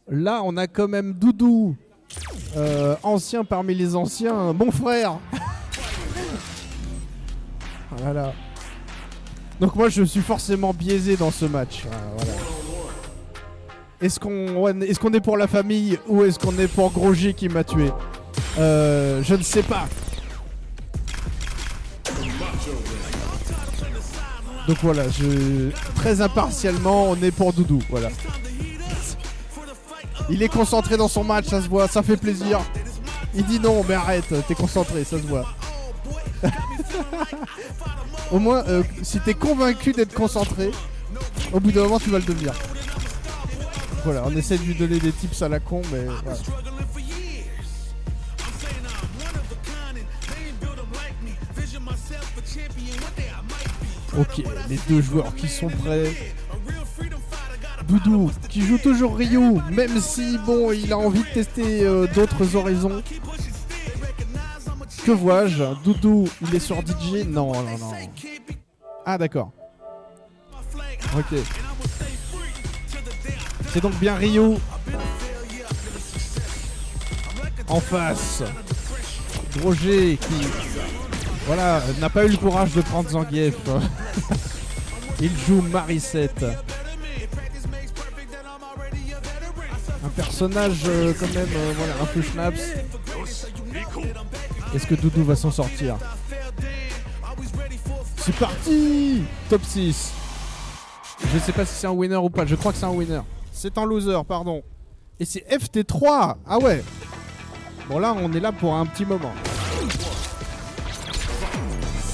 Là, on a quand même Doudou, ancien parmi les anciens, mon frère. Oh là là. Donc moi, je suis forcément biaisé dans ce match. Voilà. Est-ce qu'on est pour la famille ou est-ce qu'on est pour Grosjean qui m'a tué? Je ne sais pas. Donc voilà, très impartialement, on est pour Doudou. Voilà. Il est concentré dans son match, ça se voit, ça fait plaisir. Il dit non, mais arrête, t'es concentré, ça se voit. Au moins, si t'es convaincu d'être concentré, au bout d'un moment, tu vas le devenir. Voilà, on essaie de lui donner des tips à la con, mais voilà. Ok, les deux joueurs qui sont prêts. Doudou, qui joue toujours Ryu, même si, bon, il a envie de tester d'autres horizons. Que vois-je? Doudou, il est sur DJ? Non. Ah, d'accord. Ok. C'est donc bien Ryu. En face. Grosjean qui, voilà, n'a pas eu le courage de prendre Zangief. Il joue Marisette. Un personnage quand même, voilà, un peu schnaps. Est-ce que Doudou va s'en sortir? C'est parti! Top 6. Je sais pas si c'est un winner ou pas, je crois que c'est un winner. C'est un loser, pardon. Et c'est FT3. Ah ouais. Bon là, on est là pour un petit moment.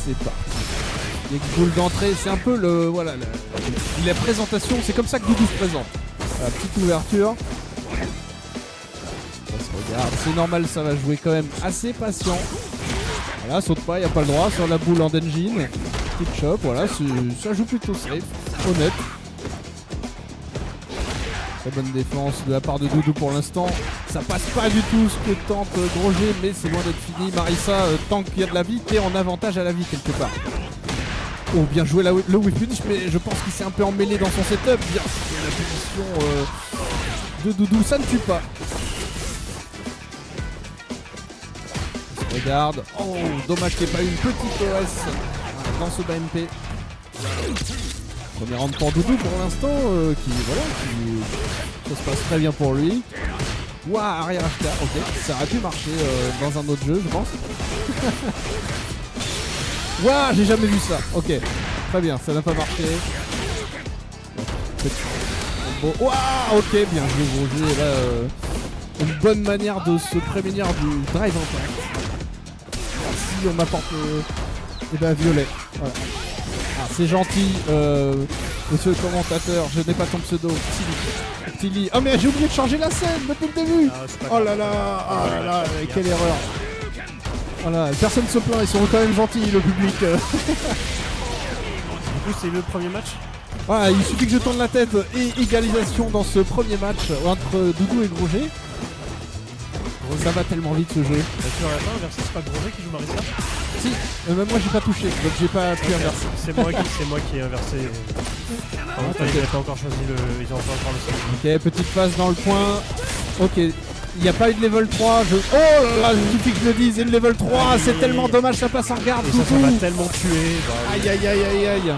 C'est parti. Les boules d'entrée, c'est un peu le... Voilà, la présentation, c'est comme ça que Doudou se présente. La petite ouverture. Ça se regarde, c'est normal, ça va jouer quand même assez patient. Voilà, saute pas, y a pas le droit sur la boule en engine. Petite chop, voilà, ça joue plutôt safe, honnête. Très bonne défense de la part de Doudou pour l'instant. Ça passe pas du tout ce que tente Grosjean, mais c'est loin d'être fini. Marissa, tant qu'il y a de la vie, t'es en avantage à la vie quelque part. Oh, bien joué le whip finish, mais je pense qu'il s'est un peu emmêlé dans son setup. Bien, la position de Doudou, ça ne tue pas. On se regarde. Oh, dommage qu'il n'y ait pas eu une petite OS dans ce BMP. Premier round pour Doudou pour l'instant, ça se passe très bien pour lui. Ouah, arrière HK, ok, ça aurait pu marcher dans un autre jeu, je pense. Ouah, j'ai jamais vu ça, ok, très bien, ça n'a pas marché. Ouah, ok, bien joué, Grosjean, là, une bonne manière de se prémunir du drive impact. Si on m'apporte violet, voilà. Ah, c'est gentil, monsieur le commentateur, je n'ai pas ton pseudo, Tilly. Oh mais j'ai oublié de changer la scène depuis le début. Oh là là, quelle erreur. Voilà, personne se plaint, ils sont quand même gentils, le public. Du coup, c'est le premier match. Voilà, il suffit que je tourne la tête et égalisation dans ce premier match entre Doudou et Grosjean. Ça va tellement vite ce jeu. Tu n'aurais pas inversé, c'est pas Grosjean qui joue Marissa? Si, même moi j'ai pas touché, donc j'ai pas pu inverser. C'est moi qui ai inversé. En même temps, ils n'avaient pas encore choisi ils ont pas encore le seul. Ok, petite phase dans le coin. Ok, il n'y a pas eu de level 3. Oh là là, il suffit que je le dise, et le level 3, c'est tellement dommage, ça passe en garde. Et ça va tellement tuer. Aïe aïe aïe aïe aïe.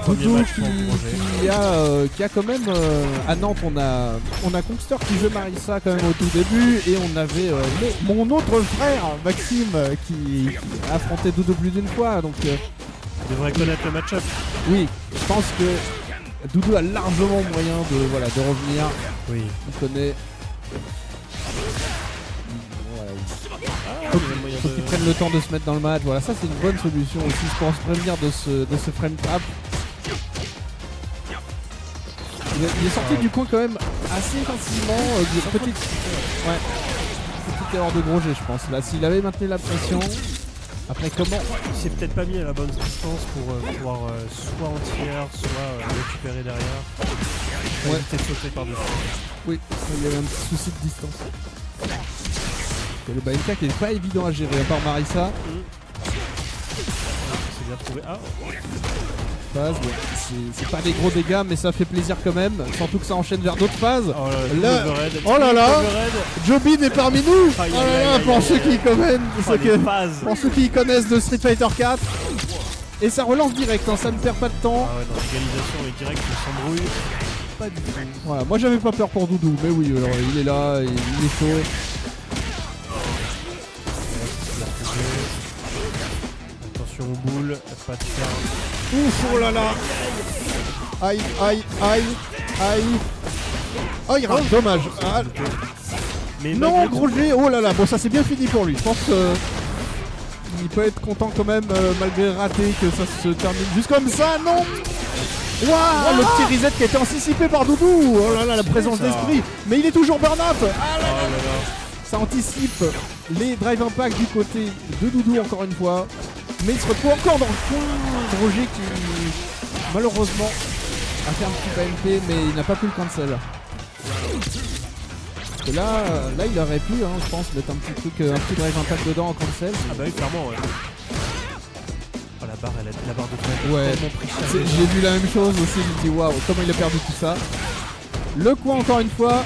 Doudou qui a quand même à Nantes on a Kongster qui joue Marissa quand même au tout début et on avait mon autre frère Maxime qui a affronté Doudou plus d'une fois donc il devrait connaître le match-up. Oui, je pense que Doudou a largement moyen de revenir. Oui, on connaît. Faut qu'ils prennent le temps de se mettre dans le match. Voilà, ça c'est une bonne solution aussi, je pense, prévenir de ce frame trap. Il est sorti du coin quand même assez facilement. Petite erreur de Grosjean, je pense. Là, s'il avait maintenu la pression. Après, comment? Il s'est peut-être pas mis à la bonne distance pour pouvoir soit anti-air, soit récupérer derrière. Ouais, peut-être sauter par-dessus. Oui, il y avait un petit souci de distance. Et le BMK qui est pas évident à gérer, à part Marissa. C'est bien trouvé. Ah. phase. Bon, c'est pas des gros dégâts, mais ça fait plaisir quand même. Surtout que ça enchaîne vers d'autres phases. Oh là là, Jobin est parmi nous. Oh là là, pour ceux qui connaissent, pour ceux qui connaissent de Street Fighter 4. Et ça relance direct, hein, ça ne perd pas de temps. Ah ouais, non, l'égalisation est directe, il s'embrouille. Pas du tout. Voilà, moi j'avais pas peur pour Doudou, mais oui, alors, il est là, il est chaud. Attention aux boules, pas de faire. Ouf, oh là là. Aïe, aïe, aïe, aïe. Oh, il rate, dommage. Ah, mais non, gros G, oh là là, bon ça c'est bien fini pour lui. Je pense qu'il peut être content quand même, malgré raté, que ça se termine juste comme ça, non. Waouh, le petit reset qui a été anticipé par Doudou. Oh là là, la présence d'esprit. Mais il est toujours burn-up. Ah là là là. Ça anticipe les drive impact du côté de Doudou encore une fois. Mais il se retrouve encore dans le coin. Roger qui malheureusement a fait un petit PMP, mais il n'a pas pu le cancel. Parce que là il aurait pu, hein, je pense, mettre un petit truc, un petit drive impact dedans en cancel. Ah bah oui, clairement, ouais. Oh, la barre de drive. Ouais, j'ai vu la même chose aussi, je me dis waouh, comment il a perdu tout ça. Le coin encore une fois.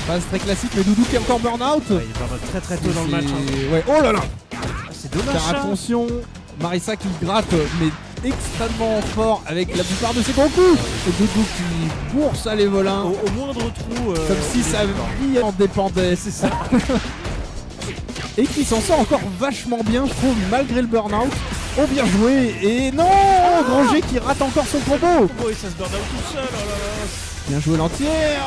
Phase très classique, mais Doudou qui est encore burn-out. Ouais, il burn-out très très tôt dans le match. Hein. Ouais, oh là là. C'est dommage. Faire attention, Marissa qui gratte, mais extrêmement fort avec la plupart de ses gros coups. Et Doudou qui bourse à les volins. Au moindre trou. Comme si sa vie en dépendait, c'est ça. Et qui s'en sort encore vachement bien, je trouve, malgré le burn-out. Oh, bien joué. Et non, Granger qui rate encore son combo. Oh, et ça se burn-out tout seul. Oh là là. Bien joué l'entière.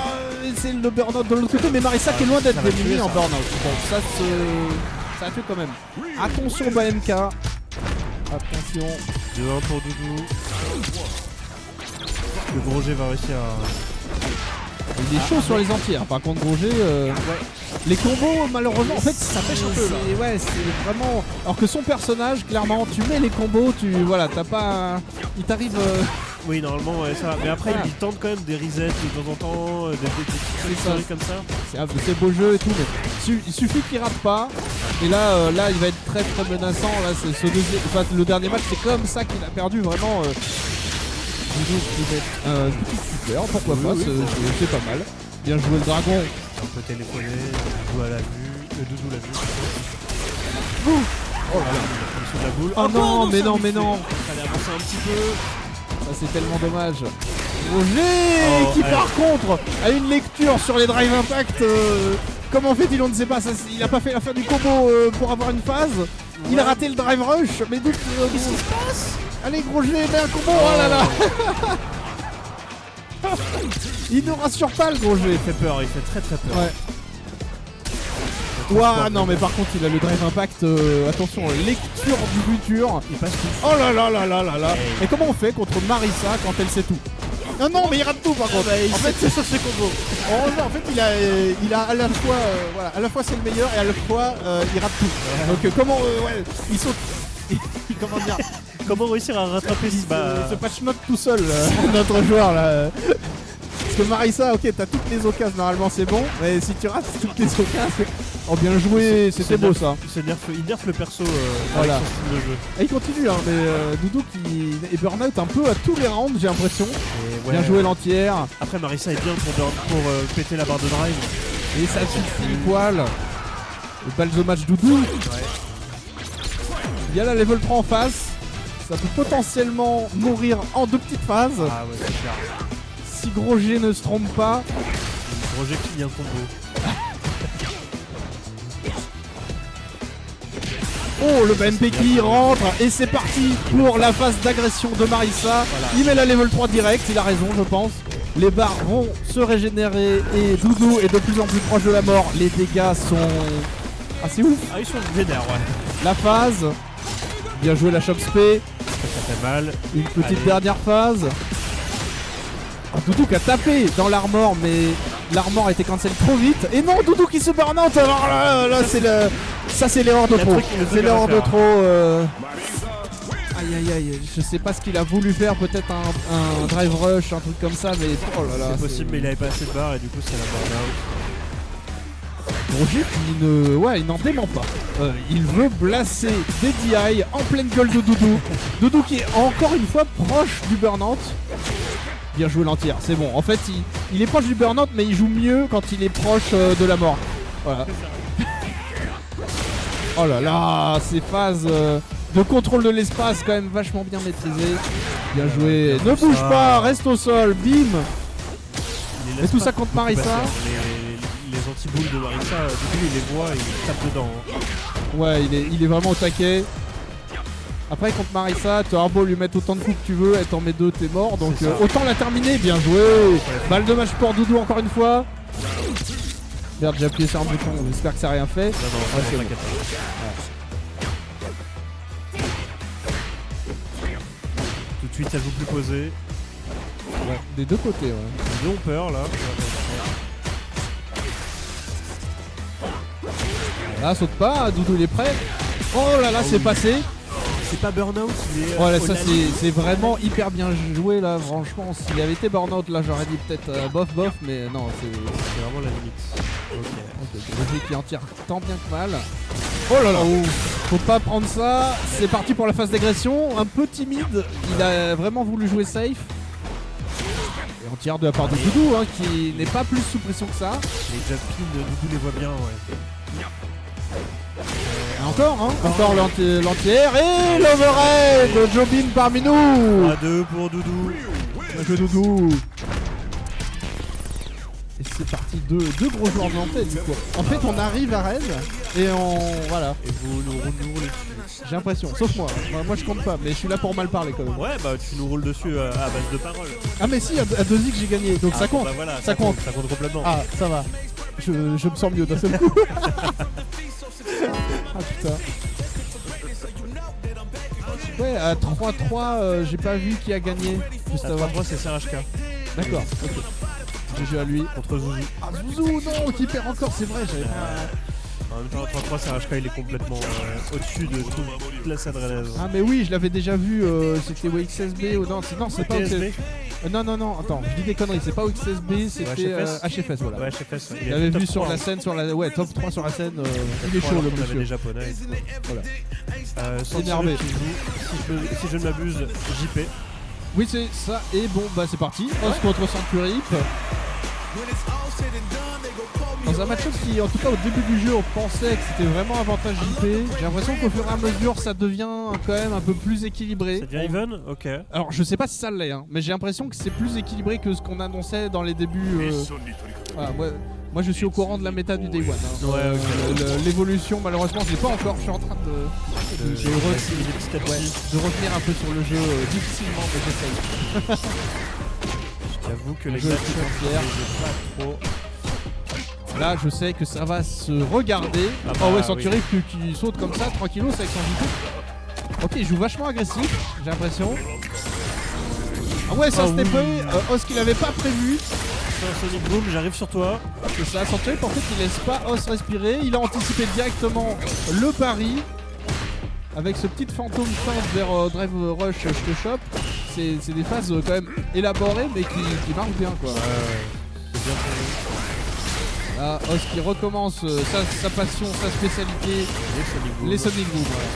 C'est le burn-out de l'autre côté, mais Marissa qui est loin d'être démunie en burn-out. Bon, ça a fait quand même. Attention BMK. Attention. 2-1 pour Doudou. Le Groger va réussir à... Il est chaud sur les entières. Par contre, Groger, les combos, malheureusement, en fait, ça pêche un peu. Ouais, c'est vraiment. Alors que son personnage, clairement, tu mets les combos, voilà, t'as pas. Il t'arrive. Oui, normalement, ouais, ça va. Mais après, il tente quand même des resets de temps en temps, des petites séries comme ça. C'est beau jeu et tout, mais il suffit qu'il rate pas. Et là, il va être très très menaçant. Là, le dernier match, c'est comme ça qu'il a perdu vraiment. Doudou qui va être super, pourquoi pas, c'est pas mal. Bien joué le dragon. On peut téléphoner, Doudou à la vue, Doudou l'a vue. Oh là là, sur la boule. Oh non, mais non, mais non. Fallait avancer un petit peu. Ça c'est tellement dommage. Roger qui par contre a une lecture sur les drive impact. Comment fait-il, on ne sait pas. Il a pas fait la fin du combo pour avoir une phase. Il a raté le drive rush. Mais d'où qu'est-ce qui se passe? Allez Roger, mets un combo. Oh là là. Il ne rassure pas le Roger. Il fait peur, il fait très très peur. Ouais. Ouah, non mais par contre il a le drive impact, attention, lecture du futur. Il passe tout. Oh là là là là là là. Et comment on fait contre Marissa quand elle sait tout? Non non, mais il rate tout par contre. En fait c'est sur ses combos. En fait il a à la fois voilà, à la fois c'est le meilleur et à la fois il rate tout. Donc comment ils sont comment dire, comment réussir à rattraper ce patch note tout seul notre joueur là. Parce que Marissa, ok, t'as toutes les occasions, normalement c'est bon, mais si tu rates toutes les occasions, oh bien joué, c'était beau ça. Il nerf le perso voilà. avec son style de jeu. Et il continue, hein, mais Doudou qui est burn-out un peu à tous les rounds, j'ai l'impression. Ouais, bien joué l'entière. Après Marissa est bien pour péter la barre de drive. Et ça suffit poil. Le balle de match Doudou. Ouais. Il y a la level 3 en face. Ça peut potentiellement mourir en 2 petites phases. Ah ouais, c'est clair. Si Groger ne se trompe pas. Groger qui vient de combo. Oh, le BMP qui rentre et c'est parti pour la phase d'agression de Marissa. Voilà. Il met la level 3 direct, il a raison je pense. Les barres vont se régénérer et Doudou est de plus en plus proche de la mort. Les dégâts sont assez ouf. Ah, ils sont vénères, ouais. La phase. Bien joué la Chop Spé. Ça fait mal. Une petite dernière phase. Doudou qui a tapé dans l'armor, mais l'armor a été cancel trop vite. Et non, Doudou qui se burn out. Alors là c'est l'erreur de trop. C'est l'erreur de trop. Aïe aïe aïe, je sais pas ce qu'il a voulu faire, peut-être un drive rush, un truc comme ça, mais oh là là. C'est possible, mais il avait pas assez de barres et du coup c'est la burn out. Roger il n'en dément pas. Il veut blaster des DI en pleine gueule de Doudou. Doudou qui est encore une fois proche du burn-out. Bien joué l'entière, c'est bon. En fait, il est proche du burn-out, mais il joue mieux quand il est proche de la mort. Voilà. Oh là là, ces phases de contrôle de l'espace quand même vachement bien maîtrisées. Bien joué. Ne bouge pas, reste au sol, bim. Et tout ça contre Marissa. Les anti-boules de Marissa, du coup il les voit et il tape dedans. Ouais, il est vraiment au taquet. Après contre Marissa, tu as beau lui mettre autant de coups que tu veux, elle t'en met 2, t'es mort. Donc autant la terminer, bien joué. Balle de match pour Doudou encore une fois. Merde, j'ai appuyé sur un bouton, j'espère que ça n'a rien fait. Non, c'est bon. Tout de suite, ça joue plus posé. Ouais, des deux côtés, ouais. Les deux ont peur là. Là, saute pas, Doudou il est prêt. Oh là là, c'est passé. C'est pas burn-out, il est. Voilà, ça c'est vraiment hyper bien joué là, franchement. S'il avait été burn-out, là j'aurais dit peut-être bof, mais non, c'est vraiment la limite. Ok, Roger qui en tire tant bien que mal. Oh là là, faut pas prendre ça. C'est parti pour la phase d'agression. Un peu timide, il a vraiment voulu jouer safe. Et on tire de la part de Doudou, hein, qui n'est pas plus sous pression que ça. Les jumping, Doudou les voit bien, ouais. Encore l'anti-air et l'overhead de Jobin parmi nous. 3-2 pour Doudou. Bien joué Doudou. Et c'est parti, deux gros joueurs nantais du coup. En fait on arrive à Rennes et voilà. Et vous nous roulez dessus. J'ai l'impression, sauf moi. Moi je compte pas, mais je suis là pour mal parler quand même. Ouais bah tu nous roules dessus à base de paroles. Ah mais si, à 2x j'ai gagné, donc ça compte. Bah voilà, ça compte. Ça compte complètement. Ah ça va. Je me sens mieux d'un seul coup. Ah putain. Ouais, à 3-3, j'ai pas vu qui a gagné. Juste À avant. 3-3 c'est CRHK. D'accord, ok. J'ai joué à lui. Contre Zouzou. Ah Zouzou, non, qui perd encore, c'est vrai, j'avais pas... En même temps, 3-3 CRHK il est complètement au-dessus de toute la sadrelaise. Ah mais oui, je l'avais déjà vu, c'était OXSB ou non, c'est pas TSB. non, attends, je dis des conneries, c'est pas OXSB, c'était HFS, voilà. Ouais, HFS. Je l'avais vu sur la scène, ouais, top 3 sur la scène, il est chaud le On avait monsieur. des japonais. Voilà. Énervé. Si je ne m'abuse, JP. Oui c'est ça, et bon bah c'est parti, Os contre Centurip. Dans un match-up qui, en tout cas au début du jeu, on pensait que c'était vraiment avantage JP. J'ai l'impression qu'au fur et à mesure, ça devient quand même un peu plus équilibré. Ça devient even. Ok. Alors, je sais pas si ça l'est, hein, mais j'ai l'impression que c'est plus équilibré que ce qu'on annonçait dans les débuts. Voilà, moi, je suis au courant de la méta du Day One. Hein. Ouais, l'évolution, malheureusement, je l'ai pas encore. Je suis en train de revenir un peu sur le jeu difficilement, mais j'essaye. J'avoue que les jeux pas trop. Là, je sais que ça va se regarder. Ah bah, oh ouais, Centuripe qui saute comme ça, tranquillos avec son JP. Ok, il joue vachement agressif, j'ai l'impression. Ah ouais, ça c'était pas Os qu'il avait pas prévu. Sonic Boom, j'arrive sur toi. C'est ça, Centuripe en fait il laisse pas Os respirer. Il a anticipé directement le pari. Avec ce petit fantôme feinte vers Drive Rush, je te chope. C'est des phases quand même élaborées mais qui marchent bien quoi. C'est bien fait. Là, Os qui recommence sa passion, sa spécialité, les Sonic Boom. Voilà.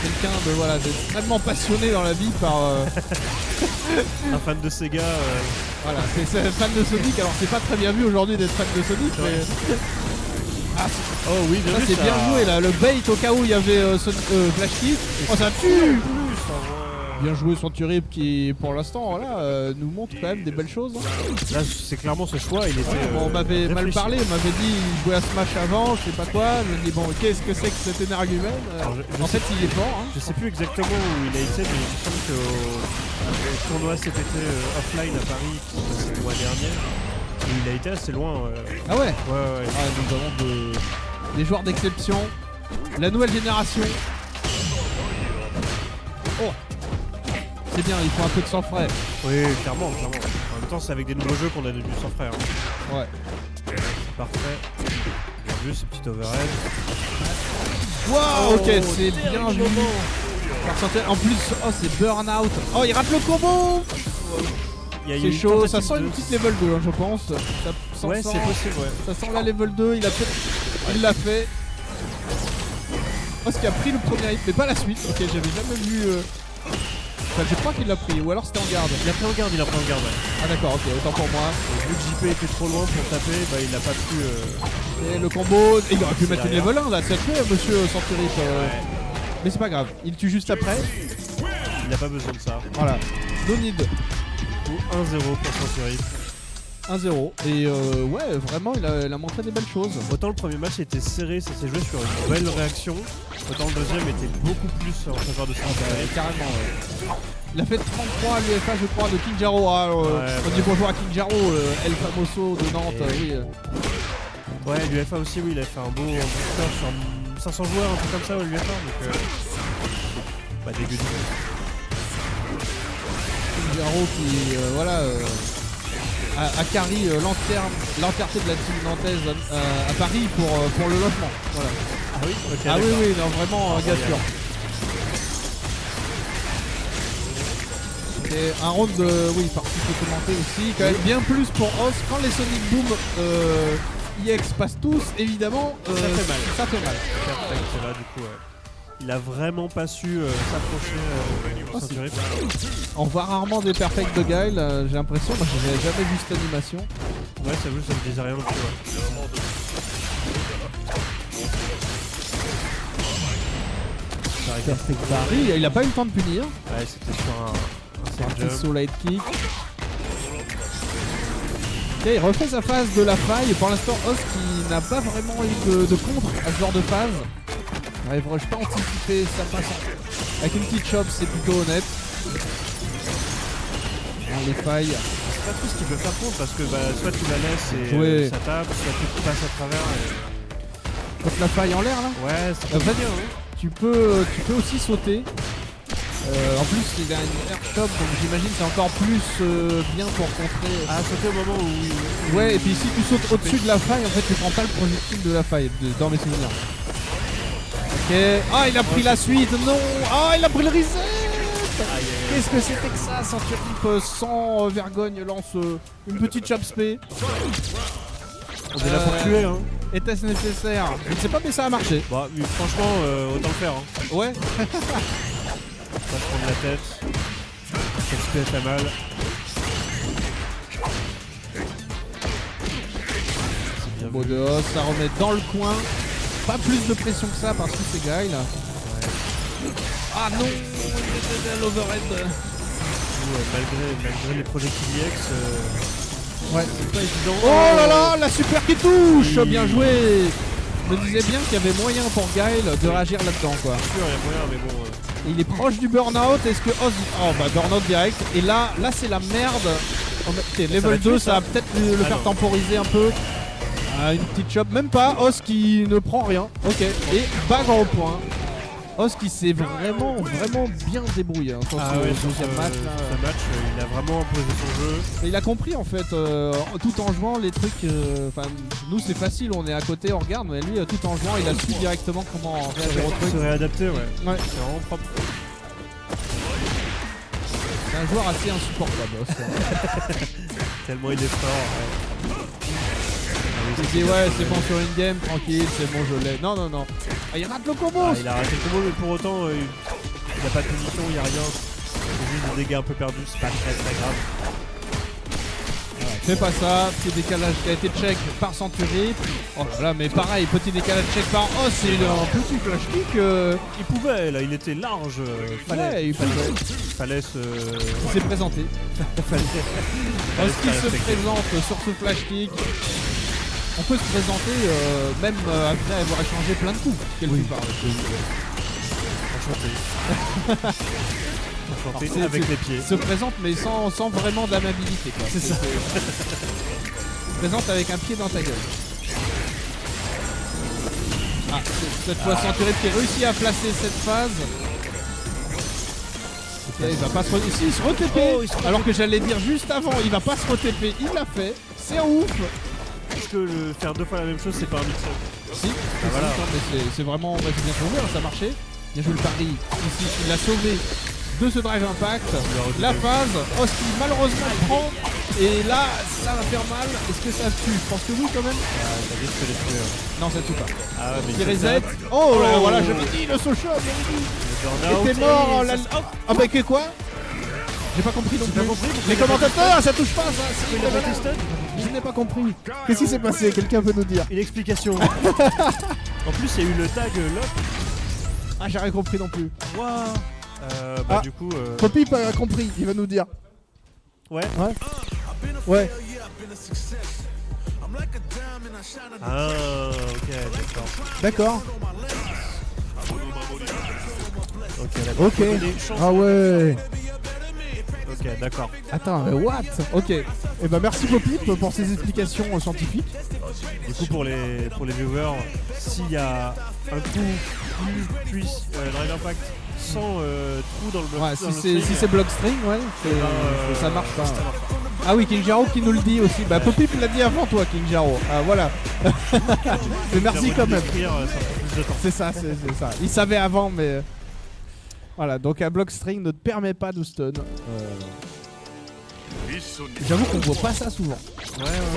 Quelqu'un d'extrêmement passionné dans la vie par... un fan de Sega. Voilà, c'est un fan de Sonic. Alors c'est pas très bien vu aujourd'hui d'être fan de Sonic, mais... Oh oui, ça c'est bien joué là, le bait au cas où il y avait Flash Kick. Oh ça tue. Bien joué Centuripe qui pour l'instant voilà, nous montre quand même des belles choses. Là c'est clairement ce choix, il était. Bon, on m'avait mal parlé, on m'avait dit il jouait à Smash avant, je sais pas quoi. Je me dis bon qu'est-ce que c'est que cet énergumène en fait il est fort. Hein. Je sais plus exactement où il a été, mais il me semble qu'au tournoi cet été offline à Paris qui s'est passé le mois dernier, où il a été assez loin. Ah ouais. Ouais. Ah, nous avons des joueurs d'exception. La nouvelle génération. Oh. C'est bien, il faut un peu de sang frais. Oui, clairement. En même temps, c'est avec des nouveaux jeux qu'on a du sang frais. Hein. Ouais. C'est parfait. Bien vu, ce petit overhead. Wow, ok, c'est bien vu. En plus, oh, c'est burn-out. Oh, il rate le combo. C'est chaud, ça sent une petite level 2 hein, je pense. Ouais, c'est possible, ouais. Ça sent la level 2, il l'a fait. Parce qu'il a pris le premier hit, mais pas la suite. Ok, j'avais jamais vu... Enfin, je crois qu'il l'a pris, ou alors c'était en garde. Il a pris en garde, ouais. Ah d'accord, ok, autant pour moi. Et vu que JP était trop loin pour taper, bah il a pas pu... Et le combo... Et il aurait pu mettre une derrière. level 1 là, c'est fait monsieur Centuripe. Ouais. Mais c'est pas grave, il tue juste après. Il n'a pas besoin de ça. Voilà, no need. Ou 1-0 pour Centuripe. 1-0. Et ouais, vraiment, il a montré des belles choses. Autant le premier match était serré, ça s'est joué sur une belle réaction. Autant le deuxième était beaucoup plus en faveur de Centuripe. Carrément, ouais. Il a fait 33 à l'UFA, je crois, de King Jaro. Ah, on dit bonjour à King Jaro, El Famoso de Nantes. Oui. Ouais, l'UFA aussi, oui, il a fait un beau booster sur 500 joueurs, un truc comme ça, ouais, l'UFA. Donc, pas dégueu du tout. King Jaro qui, voilà, a carry l'entièreté de la team nantaise à Paris pour le logement. Voilà. Ah oui, ok. Ah oui, oui, non, vraiment, un gars sûr. Et un round de, oui, partie peut commenter aussi, quand même bien plus pour Os. Quand les Sonic Boom EX passent tous, évidemment, ça fait mal. Ça fait mal. C'est là, du coup, il a vraiment pas su s'approcher Centuripe. On voit rarement des perfects de Guile, j'ai l'impression, moi j'avais jamais vu cette animation. Ouais, ça me disait rien non plus, ouais. Perfect Barry, il a pas eu le temps de punir. Ouais, c'était sur un Petit jump. solid kick. Ok, il refait sa phase de la faille. Pour l'instant, Os qui n'a pas vraiment eu de contre à ce genre de phase. N'arriverai-je pas à anticiper sa passe avec une petite chop, c'est plutôt honnête. Les failles. C'est pas tout ce qu'il peut faire contre parce que bah, soit tu la laisses et Ouais. ça tape, soit tu passes à travers. Et... Quand la faille en l'air là, Ouais, c'est en pas fait, bien. Hein. tu peux aussi sauter. En plus, il a une air chop, donc j'imagine que c'est encore plus bien pour contrer. Ah, sauter au moment où Ouais, et puis si tu sautes au-dessus de la faille, en fait, tu prends pas le projectile de la faille, dans mes souvenirs. Ok. Ah, il a pris la suite. Non. Ah, il a pris le reset. Qu'est-ce que c'était que ça? Centuripe sans vergogne lance une petite chop spé. on est là pour tuer, hein. Était-ce nécessaire? Je ne sais pas, mais ça a marché. Bah, franchement, autant le faire. Hein. Ouais. Pas se prendre la tête. XP fait mal. C'est bien Beau vu. de os, ça remet dans le coin. Pas plus de pression que ça parce que c'est Guile. Ouais. Ah non, l'overhead. Malgré les projectiles EX, Ouais. c'est pas évident. Oh là là, la super qui touche. Oui. Bien joué. Je me disais bien qu'il y avait moyen pour Guile de réagir là-dedans, quoi. Sûr, il y a moyen, mais bon. Et il est proche du burn-out. Est-ce que Oz... Oh bah burn-out direct. Et là c'est la merde. Ok, level va 2, tuer, ça va peut-être le faire non. temporiser un peu. Une petite chop, même pas. Oz qui ne prend rien. Ok. Et bagarre au point. Oz qui s'est vraiment bien débrouillé hein, sur ce deuxième match. Là. Ce match, il a vraiment imposé son jeu. Et il a compris en fait, tout en jouant les trucs. Nous c'est facile, on est à côté, on regarde, mais lui tout en jouant, il a su directement comment réagir au truc. Se réadapter, ouais. Ouais. C'est vraiment propre. C'est un joueur assez insupportable. Oz. Tellement il est fort. Ouais. Il dit ouais c'est bon sur une game, tranquille, c'est bon je l'ai. Non. Ah, il rate le combo. Il a raté le combo, mais pour autant, il n'a pas de punition, il n'y a rien. C'est juste des dégâts un peu perdus, c'est pas très grave. Fais pas ça, petit décalage qui a été check par Centuripe. Oh là là, mais pareil, petit décalage check par Os, c'est un petit flash kick. Il pouvait, là, il était large. Fallait se. Il s'est présenté. Os qui se présente sur ce flash kick. On peut se présenter même après avoir échangé plein de coups, quelque part. Enchanté. Enchanté avec les pieds. Se présente mais sans vraiment d'amabilité. C'est ça. Se présente avec un pied dans ta gueule. Ah, cette fois Centuripe qui réussit à placer cette phase. Okay, il va pas se il se re-TP. Alors que j'allais dire juste avant, il va pas se re-TP, il l'a fait. C'est ouf. Est-ce que faire deux fois la même chose, c'est pas un mix-up? Si, voilà. Mais c'est vraiment c'est bien trouvé, ça a marché. Bien joué le pari. Ici, il l'a sauvé de ce Drive Impact. La phase, Os qui malheureusement prend. Et là, ça va faire mal. Est-ce que ça tue? Je pense que oui quand même. Ça risque de tuer. Non, ça tue pas. Ah ouais, mais Qui reset. Oh là, voilà, je me dis, le Sochon. Et t'es mort. Ah bah que quoi? J'ai pas compris non plus. Les commentateurs, ça touche pas ça. Je n'ai pas compris. Qu'est-ce qui s'est passé? Quelqu'un peut nous dire? Une explication. En plus, il y a eu le tag lock. Ah, j'ai rien compris non plus. Bah du coup. Popip a compris, il va nous dire. Ouais. Ouais. Ah, ok, d'accord. D'accord. Ok. Ah ouais. Ok, d'accord. Attends, mais what? Ok. Eh ben merci Popip pour ces explications scientifiques. Du coup, pour les viewers, s'il y a un coup plus Drive Impact sans trou dans le bloc. Ouais, si c'est Blockstring, ouais, ça marche pas. Ah oui, King Jaro qui nous le dit aussi. Bah Popip l'a dit avant toi, King Jaro. Ah voilà. Mais merci quand même. C'est ça, c'est ça. Il savait avant, mais voilà. Donc un Blockstring ne te permet pas de stun. J'avoue qu'on voit pas ça souvent. Ouais,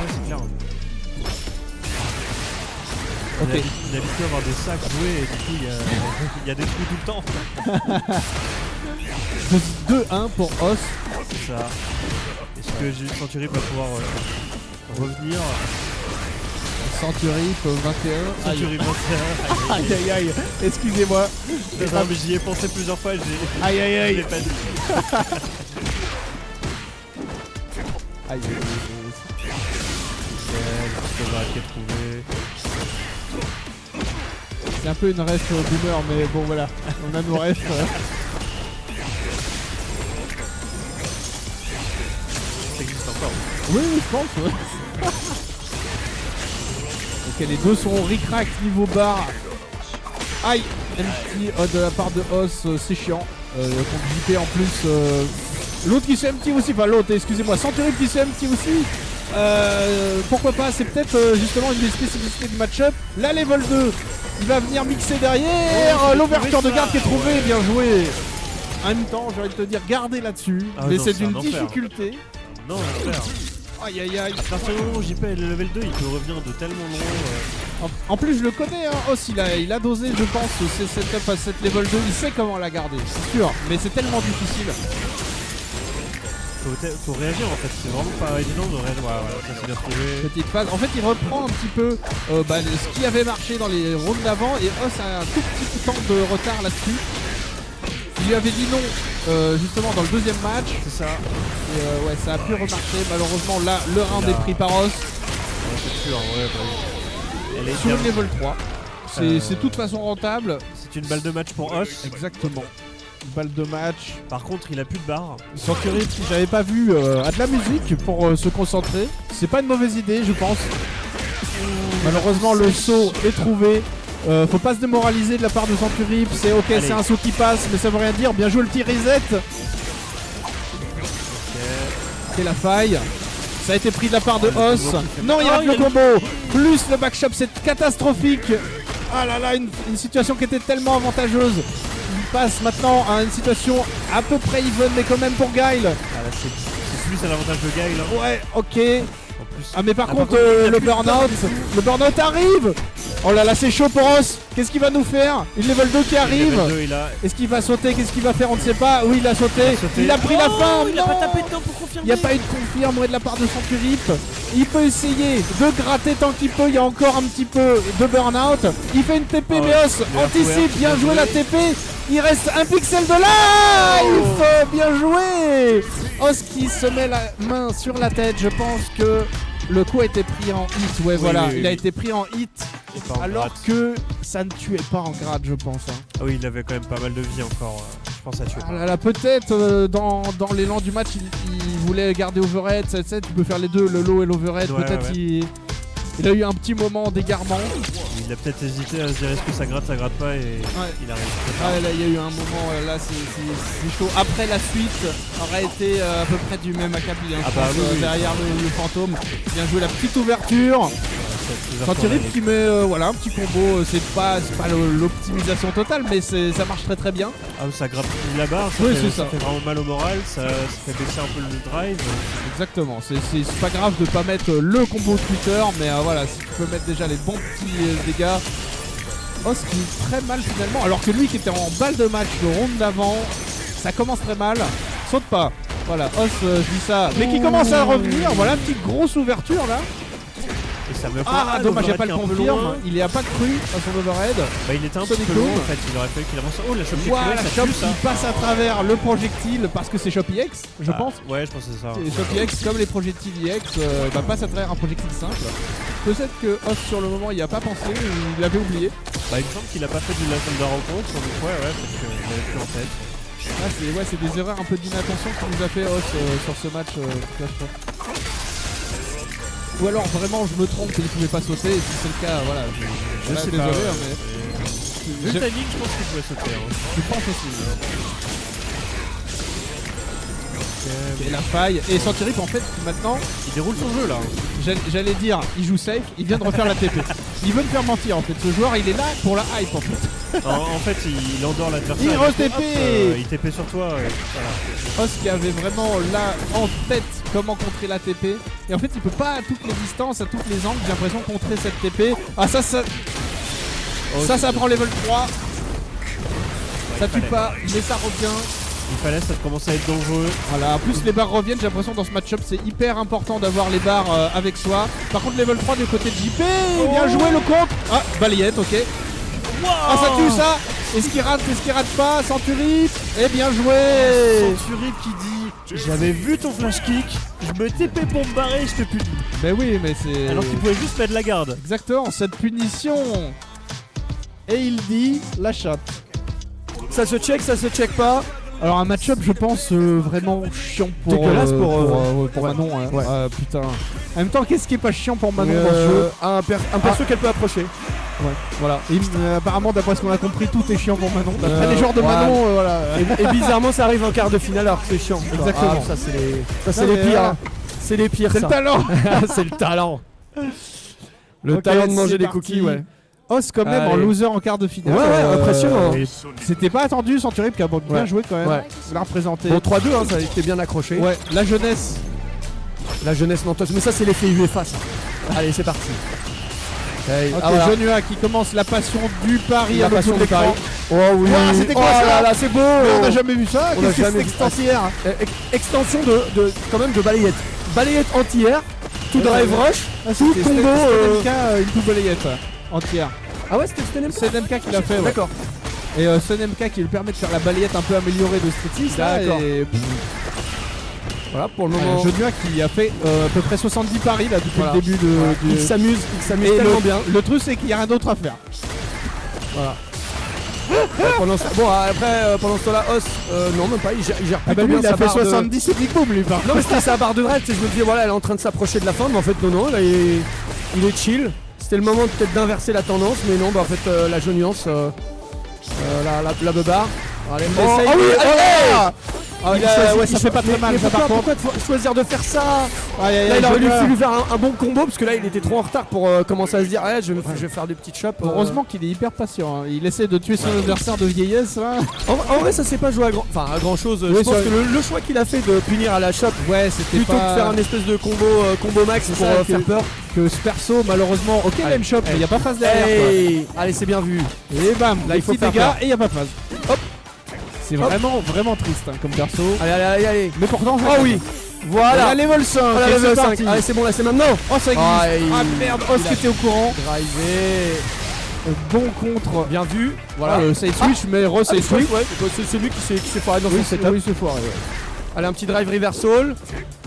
c'est clair. Ok. Il a l'habitude d'avoir des sacs joués et du coup il y a des trous tout le temps. 2-1 pour Os. C'est ça. Est-ce que Centuripe va pouvoir revenir? Centuripe 21. Centuripe 21. Aïe aïe aïe. Excusez-moi. Non mais j'y ai pensé plusieurs fois. Aïe aïe aïe. Je l'ai pas dit. Aïe aïe aïe. C'est un peu une ref boomer, mais bon voilà, on a nos refs. Ça existe encore. Oui, je pense. Ouais. Ok, les deux sont ric-rac niveau bar. Aïe, empty de la part de Os, c'est chiant. Contre JP en plus. L'autre qui se empty aussi, enfin l'autre, excusez-moi, Centuripe qui se empty aussi. Pourquoi pas, c'est peut-être justement une des spécificités du match-up. La level 2, il va venir mixer derrière. L'ouverture de garde qui est trouvée, bien joué. En même temps, j'ai envie de te dire, gardez là-dessus. Mais c'est d'une difficulté. Non, l'enfer. Aïe aïe aïe. À partir du moment où JP est le level 2, il peut revenir de tellement loin. En plus, je le connais, hein. Os, il a dosé, je pense, cette level 2. Il sait comment la garder, c'est sûr. Mais c'est tellement difficile. Faut réagir en fait, c'est vraiment pas évident de réagir. Voilà, ça c'est bien trouvé. Petite phase. En fait, il reprend un petit peu ce qui avait marché dans les rounds d'avant et Os a un tout petit temps de retard là-dessus. Il lui avait dit non justement dans le deuxième match. C'est ça. Et ouais, ça a pu remarcher. Malheureusement, là, le round est pris par Os. Ouais, c'est sûr, ouais. Elle est sur le level 3. C'est de toute façon rentable. C'est une balle de match pour Os. Exactement. Balle de match. Par contre, il a plus de barre. Centuripe, si j'avais pas vu, a de la musique pour se concentrer. C'est pas une mauvaise idée, je pense. Malheureusement, le saut est trouvé. Faut pas se démoraliser de la part de Centuripe. C'est ok, c'est un saut qui passe, mais ça veut rien dire. Bien joué le petit reset. C'est la faille. Ça a été pris de la part de Os. Non, il y a le combo. Plus le backshot, c'est catastrophique. Ah là là, une situation qui était tellement avantageuse. Il passe maintenant à une situation à peu près even, mais quand même pour Guile. Ah là, c'est plus à l'avantage de Guile. Hein. Ouais, ok. En plus, ah mais par contre, le burn-out arrive. Oh là là, c'est chaud pour Os. Qu'est-ce qu'il va nous faire? Une level 2 qui arrive. Est-ce qu'il va sauter? Qu'est-ce qu'il va faire? On ne sait pas. Oui, il a sauté. Il a pris la fin. Il a pas tapé dedans pour confirmer. Il n'y a pas eu de confirme de la part de Centuripe. Il peut essayer de gratter tant qu'il peut. Il y a encore un petit peu de burn-out. Il fait une TP, mais Os anticipe. Bien joué la TP. Il reste un pixel de life. Bien joué. Os qui se met la main sur la tête. Je pense que le coup a été pris en hit. Ouais, voilà. Il a été pris en hit. Alors que ça ne tuait pas en grade, je pense. Hein. Ah oui, il avait quand même pas mal de vie encore. Je pense à tuer. Ah là là, peut-être dans l'élan du match, il voulait garder overhead. Tu peux faire les deux, le low et l'overhead. Ouais, peut-être il a eu un petit moment d'égarement. Il a peut-être hésité à se dire est-ce que ça gratte pas et il a réussi. Ah là, il y a eu un moment, là c'est chaud. Après la suite aurait été à peu près du même acabit. Hein, derrière le fantôme. Bien joué la petite ouverture. Santirip qui met voilà, un petit combo, c'est pas l'optimisation totale, mais ça marche très très bien. Ah, ça grappe la barre, ça fait vraiment mal au moral, ça fait baisser un peu le drive. Exactement, c'est pas grave de pas mettre le combo Twitter, mais voilà, si tu peux mettre déjà les bons petits dégâts. Os qui est très mal finalement, alors que lui qui était en balle de match le round d'avant, ça commence très mal. Saute pas. Voilà, Os, je dis ça, mais qui commence à revenir. Voilà, une petite grosse ouverture là. Et ça me dommage, il n'y a pas le confirme. Il n'y a pas cru à son overhead. Bah, il était un peu loin en fait, il aurait fallu qu'il avance. Oh, la chope la chope qui passe à travers le projectile parce que c'est Choppy X, je pense. Ouais, je pense que c'est ça. Choppy X, comme les projectiles IX, passe à travers un projectile simple. Peut-être que Os sur le moment il n'y a pas pensé, il l'avait oublié. Bah, il me semble qu'il a pas fait du Last Thunder rencontre, donc ouais, parce qu'il avait plus en tête. Ah, c'est des erreurs un peu d'inattention qu'il nous a fait Os sur ce match. Ou alors vraiment je me trompe et il pouvait pas sauter, et si c'est le cas, voilà, je sais désolé, pas, mais... Vu le timing, je pense qu'il pouvait sauter. Je pense aussi. Et la faille, et Santirip en fait maintenant il déroule son jeu là. J'allais dire, il joue safe, il vient de refaire la TP. Il veut me faire mentir en fait, ce joueur il est là pour la hype en fait. En fait il endort l'adversaire. Il re-TP. Il TP sur toi, voilà. Os qui avait vraiment là en tête comment contrer la TP. Et en fait il peut pas à toutes les distances, à toutes les angles, j'ai l'impression contrer cette TP. Ah ça ça prend level 3. Ça tue pas, mais ça revient. Il fallait, ça commence à être dangereux. Voilà, en plus les barres reviennent, j'ai l'impression dans ce match-up c'est hyper important d'avoir les barres avec soi. Par contre level 3 du côté de JP, bien joué le contre. Ah, balayette, ok. Wow. Ah ça tue ça. Est-ce qu'il rate pas? Santurip. Et bien joué. Santurip qui dit j'avais vu ton flash kick, je me TP pour me barrer, je te pune. Mais oui, mais c'est... Alors qu'il pouvait juste mettre la garde. Exactement, cette punition. Et il dit la shot. Ça se check pas. Alors un match-up je pense vraiment chiant pour Manon. Ouais. Putain. En même temps qu'est-ce qui est pas chiant pour Manon dans ce jeu? Un perso qu'elle peut approcher. Ouais, voilà. Et apparemment d'après ce qu'on a compris tout est chiant pour Manon. D'après les joueurs de Manon, voilà. Et bizarrement ça arrive en quart de finale alors que c'est chiant. Exactement. Ça c'est les pires. C'est les pires. C'est le talent. C'est le talent. Le talent de manger des cookies, ouais. Os quand même en loser en quart de finale. Ouais, impressionnant. C'était pas attendu, Santurip qui a bien joué quand même. Ouais. Il l'a représenté. Bon 3-2, hein, ça a été bien accroché. Ouais, la jeunesse. La jeunesse nantoise. Mais ça c'est l'effet UEFA ça. Allez c'est parti. Okay, voilà. Jonua qui commence la passion du pari la à passion du pari. Oh oui. Wow, c'était quoi ça là, c'est beau. Mais on n'a jamais vu ça. On a jamais vu extensière. Extension de quand même de balayette. Balayette entière. Tout drive rush. Tout combo. Une tout balayette entière. Ah ouais, c'était SNMK qui l'a fait. Ouais. D'accord. Et SNMK qui lui permet de faire la balayette un peu améliorée de Street 6. D'accord. Et... Voilà pour le moment. Jonua qui a fait à peu près 70 paris là depuis le début de. Il s'amuse tellement bien. Le truc c'est qu'il n'y a rien d'autre à faire. Voilà. Pendant ce temps-là, Os, non même pas, il gère plutôt lui, bien il a sa fait barre 70 et big boom lui par Non mais c'était sa barre de dread, je me disais voilà elle est en train de s'approcher de la fin, mais en fait non, là il est chill. C'était le moment peut-être d'inverser la tendance, mais non, en fait la jaune nuance, la beubare. Allez, ça fait pas très mal. Pourquoi choisir de faire ça? Là il aurait fallu faire un bon combo parce que là il était trop en retard pour commencer à se dire je vais faire des petites chops. Heureusement qu'il est hyper patient, hein. Il essaie de tuer son adversaire de vieillesse là. En vrai ça s'est pas joué à grand chose. Je pense que le choix qu'il a fait de punir à la chop plutôt que de faire un espèce de combo max pour faire peur. Que ce perso malheureusement il a une chop mais il n'y a pas phase derrière. Allez c'est bien vu. Et bam, là il faut faire dégâts et il n'y a pas phase. Hop. C'est vraiment triste hein, comme perso. Allez. Mais pourtant oui. Voilà. Level 5. Level 5. Allez c'est bon là c'est maintenant. Oh ça existe. Ah merde, Os qui était au courant. Drivé. Bon contre. Bien vu. Voilà. Le side switch mais side switch. C'est lui qui s'est foiré dans son setup. Oui, c'est foiré. Allez un petit drive reversal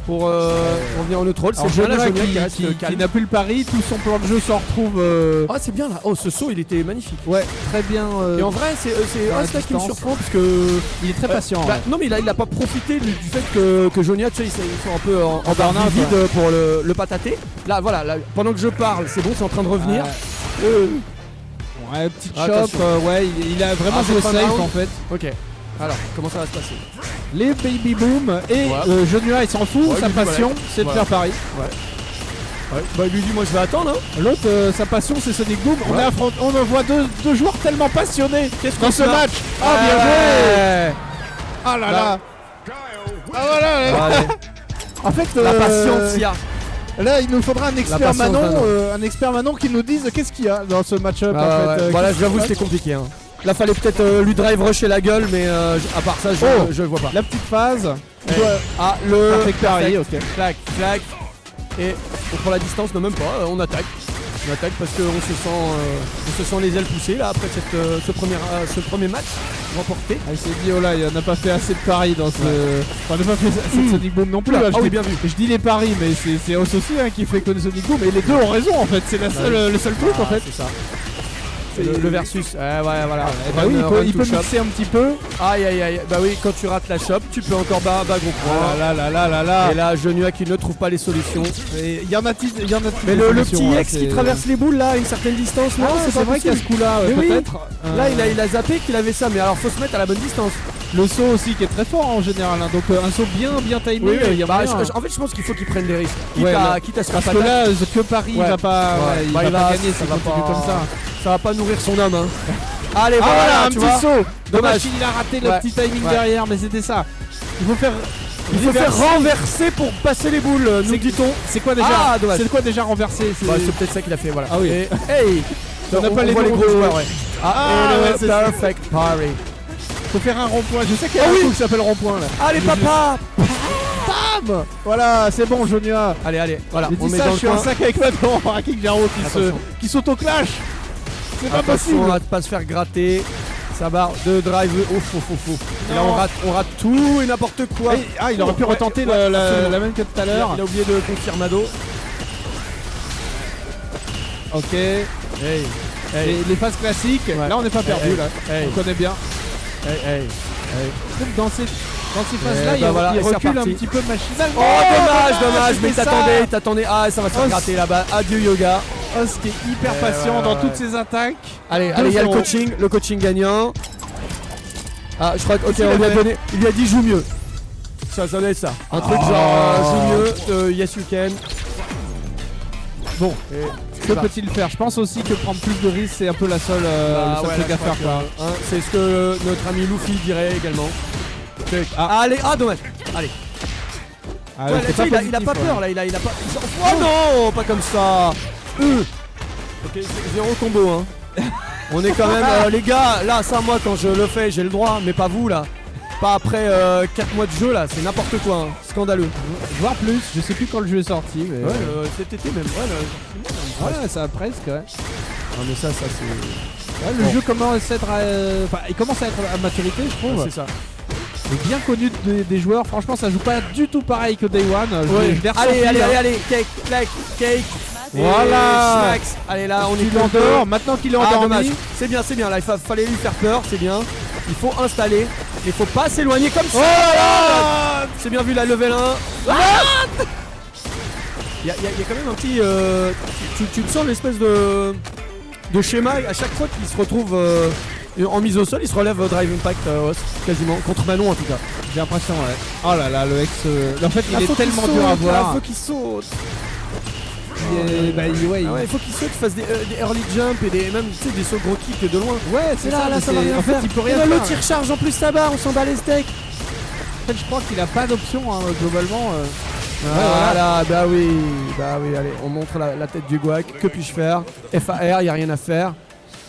pour revenir en neutral. C'est bien la qui n'a plus le pari, tout son plan de jeu s'en retrouve. Ah c'est bien là. Oh ce saut il était magnifique. Ouais, très bien. Et en vrai c'est Os qui me surprend parce que il est très patient. Non mais il a pas profité du fait que Jonia tu sais ils sont un peu en barre vide pour le patater. Là voilà, pendant que je parle c'est bon, c'est en train de revenir. Ouais, petite chop, il a vraiment joué safe en fait. Ok. Alors, comment ça va se passer? Les baby boom et Jonua il s'en fout, sa passion c'est de faire pari. Ouais. Bah, il lui dit, moi je vais attendre. Hein. L'autre, sa passion, c'est Sonic Boom. Ouais. On voit deux joueurs tellement passionnés dans ce match. Ah, bien joué. Ouais. Ah là Bah. là. Ah voilà. Allez. En fait, La patience, y a. là, il nous faudra un expert patience, Manon, Manon. Un expert Manon qui nous dise qu'est-ce qu'il y a dans ce match-up. Ah, en ouais. fait, Voilà, qu'est-ce j'avoue, qui se c'était passe. compliqué. Hein. Là, fallait peut-être lui drive rusher la gueule, mais à part ça, je le vois pas. La petite phase. Ouais. Ah, le Perfect parry, ok. Clac, clac. Et pour la distance, non, même pas, on attaque. On attaque parce qu'on se sent les ailes poussées là après ce premier match remporté. Ah, il s'est dit, oh là, il n'a pas fait assez de paris dans ce. Enfin, il n'a pas fait assez de Sonic Boom non plus. Oula, Là, ah oui, bien vu. Je dis les paris, mais c'est Os aussi hein, qui fait que Sonic Boom. Et les deux ont raison en fait. C'est le seul truc en fait. C'est ça. C'est le versus. Ouais, voilà. Bah oui, il peut mixer un petit peu. Aïe aïe aïe. Bah oui, quand tu rates la shop, tu peux encore bas gros point. Là. Et là, Genua qui ne trouve pas les solutions. Il y en a Mais le petit solutions, X qui traverse les boules là à une certaine distance, non, c'est vrai qu'il y a ce coup-là, Mais oui. peut-être. Là, il a zappé qu'il avait ça, mais alors faut se mettre à la bonne distance. Le saut aussi qui est très fort en général. Hein. Donc un saut bien timé. Il y a moyen, hein. En fait, je pense qu'il faut qu'il prenne des risques. Ouais, Quitte à se faire parce que là, que Paris Ouais. va pas, Ouais. il Bah, va il pas va- gagner ça s'il va continue pas- comme ça. Ça va pas nourrir son âme. Hein. Allez, Ah voilà, voilà, un tu petit vois. saut. Dommage. Il a raté le Ouais. petit timing Ouais. derrière, mais c'était ça. Il faut faire. Il faut faire renverser pour passer les boules, nous dit-on. C'est quoi déjà Ah, dommage. C'est quoi déjà renverser C'est peut-être ça qu'il a fait, voilà. Ah oui. Et, hey On n'a pas les voit noms gros de- joueurs, ouais. Ah, et ouais, le c'est perfect parry. Faut faire un rond-point. Je sais qu'il y a Ah un oui. coup qui s'appelle rond-point là. Allez, papa. Bam. Voilà, c'est bon, Jonia. Allez, voilà. J'ai On dit met ça, dans je le suis un coin. sac avec Manon. Rakik Jaro Attention. qui s'auto-clash. C'est pas Attention possible. à ne pas se faire gratter. Sa barre de drive. Ouf. Et là, Non. on rate tout et n'importe quoi. Il aurait pu Ouais, retenter ouais, la absolument. même que tout à l'heure. Il a oublié de confirmado. Ok. Hey. Les phases classiques. Ouais. Là, on n'est pas perdu Hey. là. Hey. On connaît bien. Hey. Donc dans ces phases-là, Eh ben voilà, il et c'est recule un reparti. petit peu machinalement. Oh, dommage, mais c'était ça. t'attendais. Ah, ça va se faire Oh, gratter là-bas. Adieu, Yoga. Os qui est hyper patient dans toutes ses attaques. Allez, il y a 2-0. le coaching gagnant. Ah, je crois que, ok, Qu'est-ce qu'il a fait il lui a dit joue mieux. Ça doit être ça. Un truc genre joue mieux, yes you can. Bon, Et que bah, peut-il faire? Je pense aussi que prendre plus de risques, c'est un peu le seul ouais, truc là, à je crois faire. Quoi. que, hein, c'est ce que notre ami Luffy dirait également. Allez, dommage. Allez. Ah, Ouais, c'est là, tu sais, il a positif, pas ouais. peur là, il a pas. Oh non, pas comme ça. Ok, c'est 0 combo hein. On est quand même les gars, là ça moi quand je le fais, j'ai le droit, mais pas vous là. Pas après 4 mois de jeu là, c'est n'importe quoi, hein. Scandaleux. Voire plus, je sais plus quand le jeu est sorti. Mais... Ouais, cet été même, ouais, ça presque. Ouais. Non mais ça c'est. Ouais, le Bon. jeu commence à être, il commence à être à maturité, je trouve. C'est ça. Il est bien connu des joueurs. Franchement, ça joue pas du tout pareil que Day One. Je l'ai ressenti, Allez, hein. cake. Voilà. Max. Allez là, on est Il l'endort. Maintenant qu'il est Ah dommage. endormi. C'est bien là, fallait lui faire peur, c'est bien. Il faut installer, il faut pas s'éloigner comme ça. C'est bien vu la level 1. Il y a quand même un petit. Tu me sens l'espèce de schéma à chaque fois qu'il se retrouve en mise au sol, il se relève Drive Impact Os, quasiment, contre Manon en tout cas. J'ai l'impression, ouais. Oh là là, le ex. En fait, il Faut est qu'il tellement saute, dur à là, voir. faut qu'il saute. Il faut qu'il saute, qu'il fasse des early jump et même tu sais, des sauts gros kicks de loin. Ouais, c'est ça. Là, ça va mais rien en fait, faire. il peut Et rien là, faire. l'autre il recharge en plus sa barre, on s'en bat les steaks. En fait, je crois qu'il a pas d'option hein, globalement. Voilà, bah oui, allez, on montre la tête du guac. Que puis-je faire? FAR, y a rien à faire.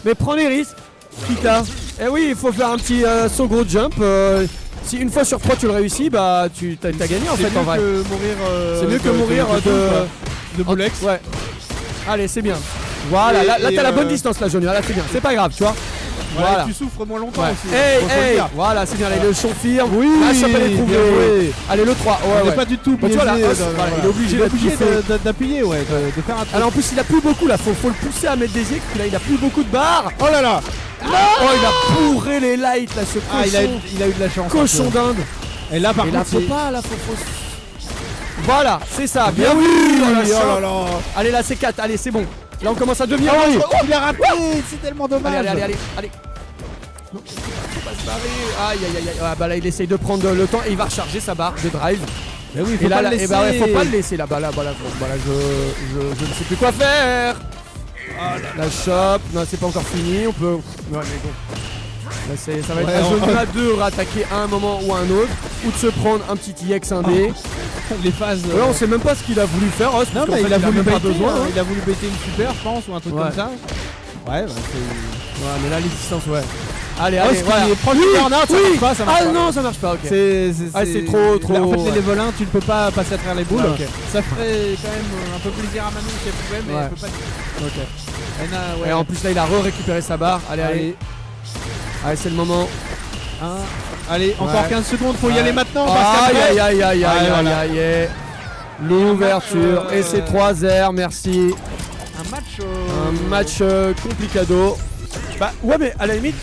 Mais prends les risques, quitte à. Eh oui, il faut faire un petit saut gros jump. Si une fois sur 3 tu le réussis, bah tu t'as gagné en fait en vrai. C'est mieux que mourir de Boulex. Ouais. Allez, c'est bien. Voilà, là t'as la bonne distance là, Junior, là c'est bien. C'est pas grave, tu vois. Voilà. Tu souffres moins longtemps Ouais. aussi. Hey, faut le dire. voilà, c'est bien, allez, le confirme. Oui, là, ça peut les trouver. bien joué. Allez, le 3. On Ouais, n'est pas du tout Bah, tu biaisé. vois, là, Os, dans- voilà, il est obligé d'appuyer, ouais, de faire un truc. Alors en plus il a plus beaucoup là, faut le pousser à mettre des yeux, puis là il a plus beaucoup de barres. Oh là là. Oh il a bourré les lights là, ce cochon. Il a eu de la chance. Cochon d'Inde. Et là, par Et là contre, faut c'est- pas, là faut. Voilà, c'est ça, bien oui, vu. oh Dans la là chambre. là. Allez là c'est 4, allez c'est bon. Là on commence à devenir. Ah oui, dangereux. il a raté, c'est tellement dommage. Allez. Non, faut pas se barrer. Aïe. Ah bah là il essaye de prendre le temps et il va recharger sa barre de drive. Mais oui, Et là, le et bah ouais, laisser. faut pas le laisser là-bas, là, je ne sais plus quoi faire. La chope, non, c'est pas encore fini, on peut. Ouais, mais bon. Là, ça va être à Jonia de rattaquer à un moment ou à un autre, ou de se prendre un petit IX 1D. Les phases. Là, on sait même pas ce qu'il a voulu faire, Os, Non, parce qu'en mais fait, il a voulu même pas baiter, besoin. hein. Hein. Il a voulu baiter une super, je pense, ou un truc Ouais. comme ça. Ouais, bah c'est. Ouais, mais là, les distances, ouais. Allez, Os allez, qui voilà. est proche du burn-out, ça marche pas, ça marche Ah pas. non, ça marche pas, ok. C'est trop, trop, En fait, les ouais. level 1, tu ne peux pas passer à travers les boules. Ouais, ok. Ça ferait quand même un peu plaisir à Manon si elle pouvait, mais Ouais. elle peut pas. Ok. Ouais. Et en plus, là, il a récupéré sa barre. Allez, allez. Allez, c'est le moment. Allez, encore Ouais. 15 secondes, faut y aller maintenant. Parce Aïe, qu'après- aïe, aïe, aïe, aïe, voilà. aïe, aïe. L'ouverture. Et c'est 3-0, merci. Un match. Un match complicado. Bah ouais, mais à la limite,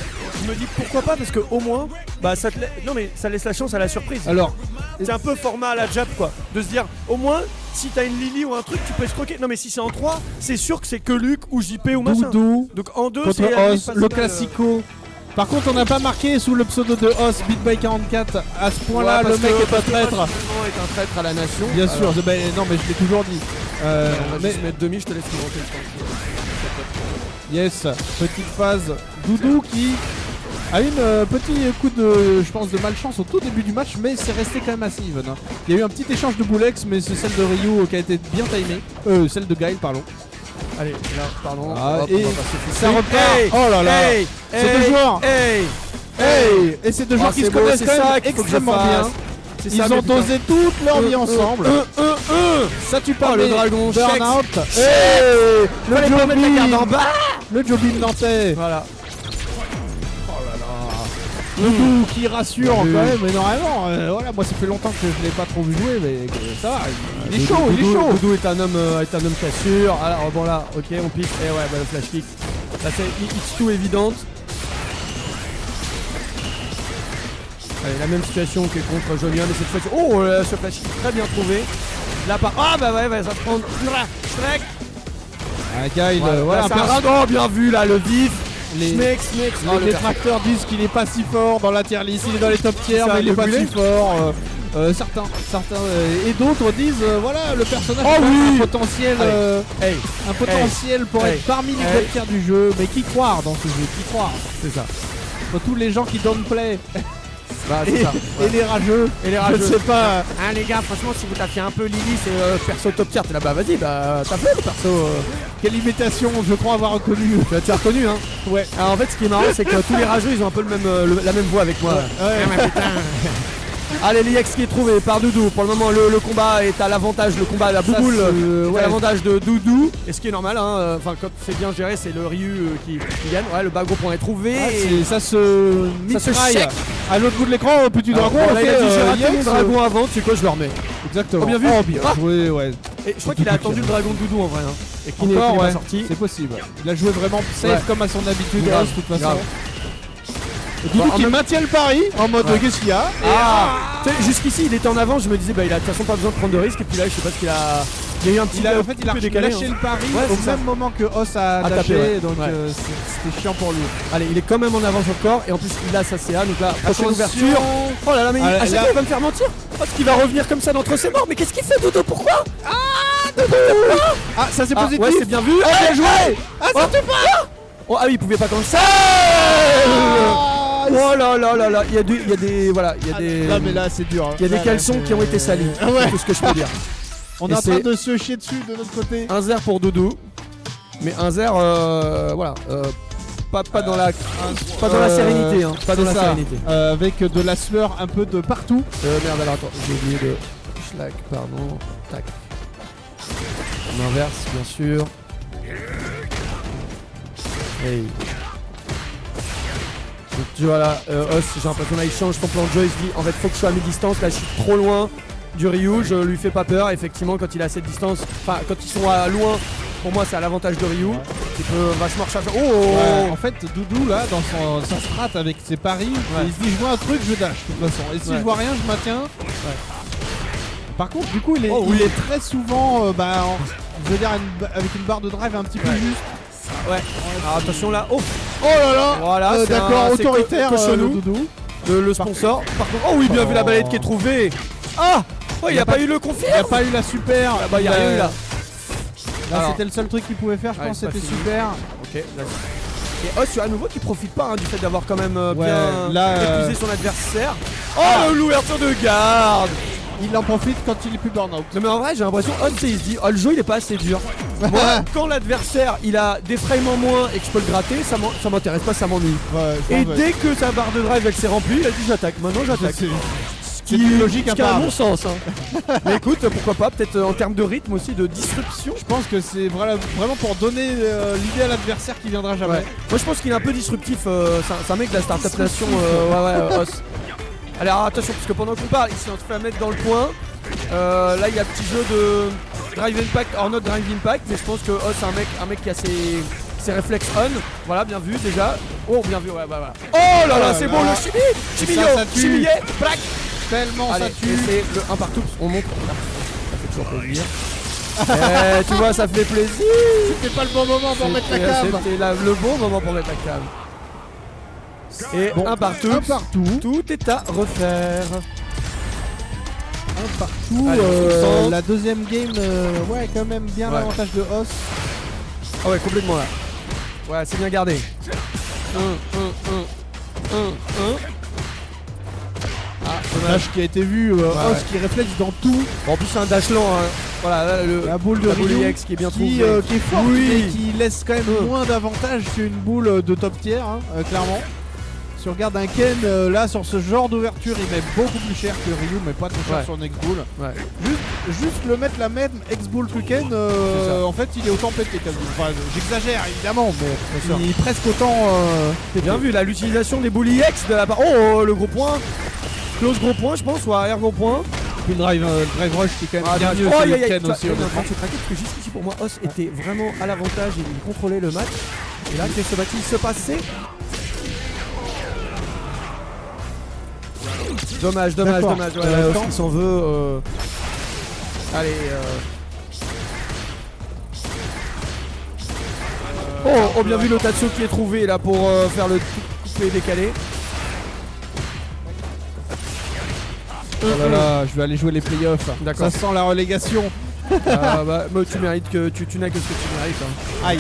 je me dis pourquoi pas, parce que au moins, bah ça te non mais ça laisse la chance à la surprise. Alors, C'est un peu format à la Jap quoi, de se dire au moins si t'as une Lily ou un truc tu peux escroquer. Non mais si c'est en 3, c'est sûr que c'est que Luc ou JP ou machin. Doudou Donc en 2 contre c'est à la limite Os, pas le si mal, classico. Par contre, on n'a pas marqué sous le pseudo de Os, BitBoy44. À ce point-là, Ouais, le parce mec que- est pas parce que traître. Os, finalement, est un traître à la nation. Bien Alors, sûr, non, mais je l'ai toujours dit. On va Mais juste mettre demi, je te laisse monter le temps. yes, petite phase. Doudou qui a eu un petit coup de, je pense, de malchance au tout début du match, mais c'est resté quand même assez even. Hein. Il y a eu un petit échange de boulex, mais c'est celle de Ryu qui a été bien timée. Celle de Gaël, pardon. Allez, là, pardon. Ah, Hop, et on va passer tout de ça suite. repart. Hey, Oh là là. hey, C'est hey, toujours. Hey, Hey, et c'est deux joueurs Ah, qui c'est se beau, connaissent c'est quand ça même qu'il faut que je extrêmement fasse. bien. C'est Ils ça, ont mais putain. dosé toute leur vie ensemble. Le tu Oh, le dragon Burnout. Shex. Hey, le Fallait pas mettre la garde en Jobim. bas. Le Jobim nantais. Voilà. Doudou qui rassure quand Bien vu. même énormément. Voilà, moi ça fait longtemps que je l'ai pas trop vu jouer, mais ça va. Il est Doudou- chaud, il est Doudou- chaud. Doudou est un homme qui assure. Alors bon là, ok, on pique. Et ouais, bah, le flash kick. Là c'est X2 évidente. Allez, la même situation que contre Jonia, mais cette fois-ci. Oh, ce flash kick très bien trouvé. Là par. Ah bah ouais, ça va prendre. Shrek. Ah, Gaël, Voilà, voilà, c'est un dragon bien vu là, le vif. Les- Snake. Oh, Les le détracteurs disent qu'il est pas si fort dans la tier list, il est dans les top tiers, Ça, mais il est le pas bullet. si fort. Certains et d'autres disent voilà, le personnage Oh a oui. un potentiel, Hey, un potentiel pour Hey. être parmi les Hey. top tiers du jeu, mais qui croire dans ce jeu, qui croire c'est ça. Pour tous les gens qui downplay Bah, et, c'est ça. et les rageux, Et les je rageux. ne sais pas. Hein les gars, franchement, si vous tapez un peu Lily, c'est perso top tier. T'es là, bah vas-y, bah t'as fait le perso. Quelle imitation, je crois avoir reconnu. Tu as reconnu, hein. Ouais. Alors en fait, ce qui est marrant, c'est que tous les rageux, ils ont un peu la même voix avec moi. Ouais. Allez, l'IX qui est trouvé par Doudou. Pour le moment, le combat est à l'avantage. Le combat à la bouboule est ouais. à l'avantage de Doudou. Et ce qui est normal, hein. Enfin, quand c'est bien géré, c'est le Ryu qui gagne. Ouais, le bago point est trouvé. Ah, et ça se Ça se mitraille. check. À l'autre bout de l'écran, petit Alors, dragon. bon, là, il a dit j'ai raté mon Yax, dragon avant. Tu sais quoi, je le remets. Exactement. Oh, bien vu. Oh, bien Ah. joué, ouais. Et je crois qu'il a attendu le dragon de Doudou en vrai. Hein. Et qu'il n'est Encore, pas ouais. sorti. C'est possible. Il a joué vraiment safe Ouais. comme à son habitude, Grave, de toute façon. grave. Doudou Bah, en qui même- maintient le pari en mode Ouais. qu'est-ce qu'il y a. Tu sais, jusqu'ici il était en avant, je me disais bah il a de toute façon pas besoin de prendre de risque et puis là je sais pas ce qu'il a. Il y a eu un petit Il a, en fait, il a peu décalé. lâché hein. le pari Ouais, au c'est ça. même moment que Os a A lâché, tapé, ouais. donc Ouais. c'était chiant pour lui. Allez, il est quand même en avance encore et en plus il a sa CA donc là prochaine Attention. ouverture. Oh là là mais Ah, à chaque là- fois il va me faire mentir. Parce qu'il va revenir comme ça d'entre ses morts. Mais qu'est-ce qu'il fait Dodo? Pourquoi? Ah, ça c'est Ah, positif. ouais c'est bien vu. Ah, bien joué. Ah, ça Oh. Oh ah oui il pouvait pas comme ça. Oh là là là là, il y a des voilà, il y a des Là, mais là c'est dur. hein. il y a des Là, caleçons c'est- qui ont été salis. Ah ouais. C'est tout ce que je peux dire. On Et est en train c'est- de se chier dessus de notre côté. 1-0 pour Doudou. Mais 1-0 voilà, pas dans la sérénité hein, pas dans C'est la ça. sérénité. Avec de la sueur un peu de partout. Merde alors attends, j'ai oublié de schlag, pardon. Tac. On inverse bien sûr. Hey. Donc tu vois là, Os, j'ai l'impression là il change son plan de jeu, il se dit en fait faut que je sois à mi-distance, là je suis trop loin du Ryu, je lui fais pas peur, effectivement quand il est à cette distance, enfin quand ils sont à loin, pour moi c'est à l'avantage de Ryu, il peut vachement recharger. Oh, Ouais, en fait, Doudou là, dans sa strat avec ses paris, il se dit je vois un truc, je dash de toute façon. Et si Ouais. je vois rien, je maintiens. Par contre, du coup, il est, Oh, oui. il est très souvent, je veux dire, avec une barre de drive un petit peu Ouais. juste. Ouais. Alors attention là, oh Oh là là. Voilà, c'est d'accord, un- c'est autoritaire, cochonou. le Doudou. le sponsor. Par contre, oh oui bien vu la balade qui est trouvée. Ah Ouais, il a pas eu le Il a confirme. pas eu la super. Bah, il y a rien eu là. Là, Alors. c'était le seul truc qu'il pouvait faire, je Ouais, pense, c'est pas c'était fini. super. Ok, d'accord. Et Os, à nouveau, qui profite pas du fait d'avoir quand même Ouais, bien là, épuisé son adversaire. Oh, l'ouverture de garde. Il en profite quand il est plus burn-out. Non mais en vrai j'ai l'impression Os il se dit oh le jeu il est pas assez dur. Moi quand l'adversaire il a des frames en moins et que je peux le gratter ça m'intéresse pas, ça m'ennuie. Ouais, je Et pense, ouais. dès que sa barre de drive elle s'est remplie il a dit j'attaque, maintenant j'attaque. C'est- Ce c'est une logique ce qui a un imparable. bon sens hein. Mais écoute pourquoi pas, peut-être en termes de rythme aussi, de disruption. Je pense que c'est vraiment pour donner l'idée à l'adversaire qui viendra jamais. Ouais. Moi je pense qu'il est un peu disruptif, c'est un mec de la Startup Nation, Os. Alors attention parce que pendant qu'on parle il s'est en train de mettre dans le coin. Là il y a un petit jeu de Drive Impact, or not Drive Impact, mais je pense que Os c'est un mec qui a ses réflexes on. Voilà, bien vu déjà. Oh bien vu, ouais bah voilà. Oh là là, Oh c'est là bon là. le chibi. Chibillot, ça tue. chibillet, plaque. Tellement Allez, ça et tue. c'est le 1 partout, on montre. Ça fait toujours plaisir. Tu vois, ça fait plaisir. C'était pas le bon moment pour mettre la cam. C'était le bon moment pour mettre la cam. Et Bon, un partout. un partout. Tout est à refaire. Un partout. Allez, on sent. La deuxième game, ouais, quand même bien Ouais. l'avantage de Os. Ah ouais, complètement là. Ouais, c'est bien gardé. Ah, dommage. Dash qui a été vu, Os ouais. qui réfléchit dans tout. Bon, en plus, c'est un dash lent. Hein. Voilà, là, La boule de Ryu X qui est bien qui trouvée. est forte, Oui. mais qui laisse quand même moins d'avantages qu'une boule de top tier, hein, clairement. Si on regarde un Ken, là, sur ce genre d'ouverture, il met beaucoup plus cher que Ryu, mais pas trop cher Ouais. sur une X-Boule. Ouais. Juste le mettre la même X-Boule que Ken, ça. en fait, il est autant pété quasiment. Enfin, j'exagère, évidemment, mais Bien sûr. il est presque autant pété. Bien vu, là, l'utilisation des bully X de la part. Oh, le gros point. Close gros point, je pense, ou arrière gros point. Puis le drive rush qui est quand même bien dommage. mieux Oh, que aïe, le aïe, aïe. Ken Tu vois, aussi, il est en honnêtement. train de se craquer parce que jusqu'ici, pour moi, Os était vraiment à l'avantage et il contrôlait le match. Et là, qu'est-ce que va-t-il se passer? Dommage, D'accord. dommage. Ouais, Os, Quand il s'en veut. Allez. Oh, bien vu le Tatsu qui est trouvé là pour faire le coupé décalé. Oh là là, je vais aller jouer les playoffs. D'accord. Ça sent la relégation. Ah bah, tu mérites que tu n'as que ce que tu mérites. Hein. Aïe.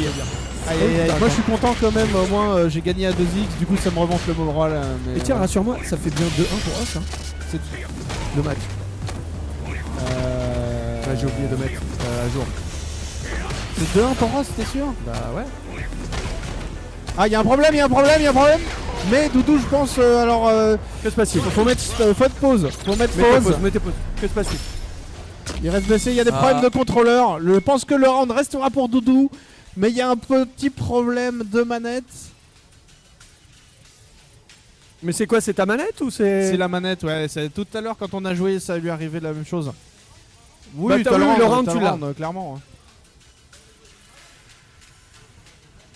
Aïe, aïe, aïe. Moi je suis content quand même, au moins j'ai gagné à 2x, du coup ça me remonte le moral. Mais, Et tiens, rassure-moi, ça fait bien 2-1 pour Os. Hein. c'est Le match. Ouais, j'ai oublié de mettre à jour. c'est 2-1 pour Ross, t'es sûr? Bah ouais. Ah, il y a un problème. Mais Doudou, je pense, alors Que se passe-t-il? faut mettre faut de pause. Faut mettre pause. Mettez pause. Que se passe-t-il? Il reste blessé, il y a des Ah. problèmes de contrôleur. Je pense que le round restera pour Doudou, mais il y a un petit problème de manette. Mais c'est quoi? C'est ta manette ou c'est. C'est la manette, ouais. Tout à l'heure quand on a joué, ça lui arrivait la même chose. Bah, t'as eu le round, t'as tu le l'as. round, clairement.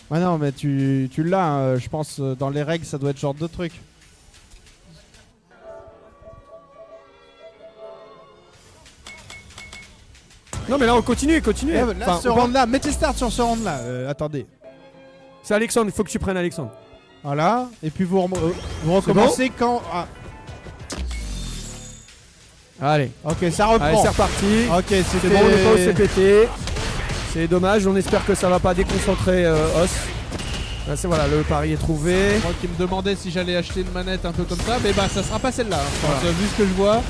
Ouais non mais tu l'as, hein, je pense dans les règles ça doit être genre de truc. Non, mais là, on continue. Là, Enfin, ce round là, mettez start sur ce round là, attendez. c'est Alexandre, il faut que tu prennes Alexandre. Voilà, et puis vous recommencez quand... Ah, Allez. ok, ça reprend. Allez, c'est reparti. Ok, C'est bon, le pause s'est pété. C'est dommage, on espère que ça va pas déconcentrer Os. Là, c'est voilà, le pari est trouvé. Moi qui me demandais si j'allais acheter une manette un peu comme ça, mais bah ça sera pas celle-là. Hein, je pense, Voilà. vu ce que je vois.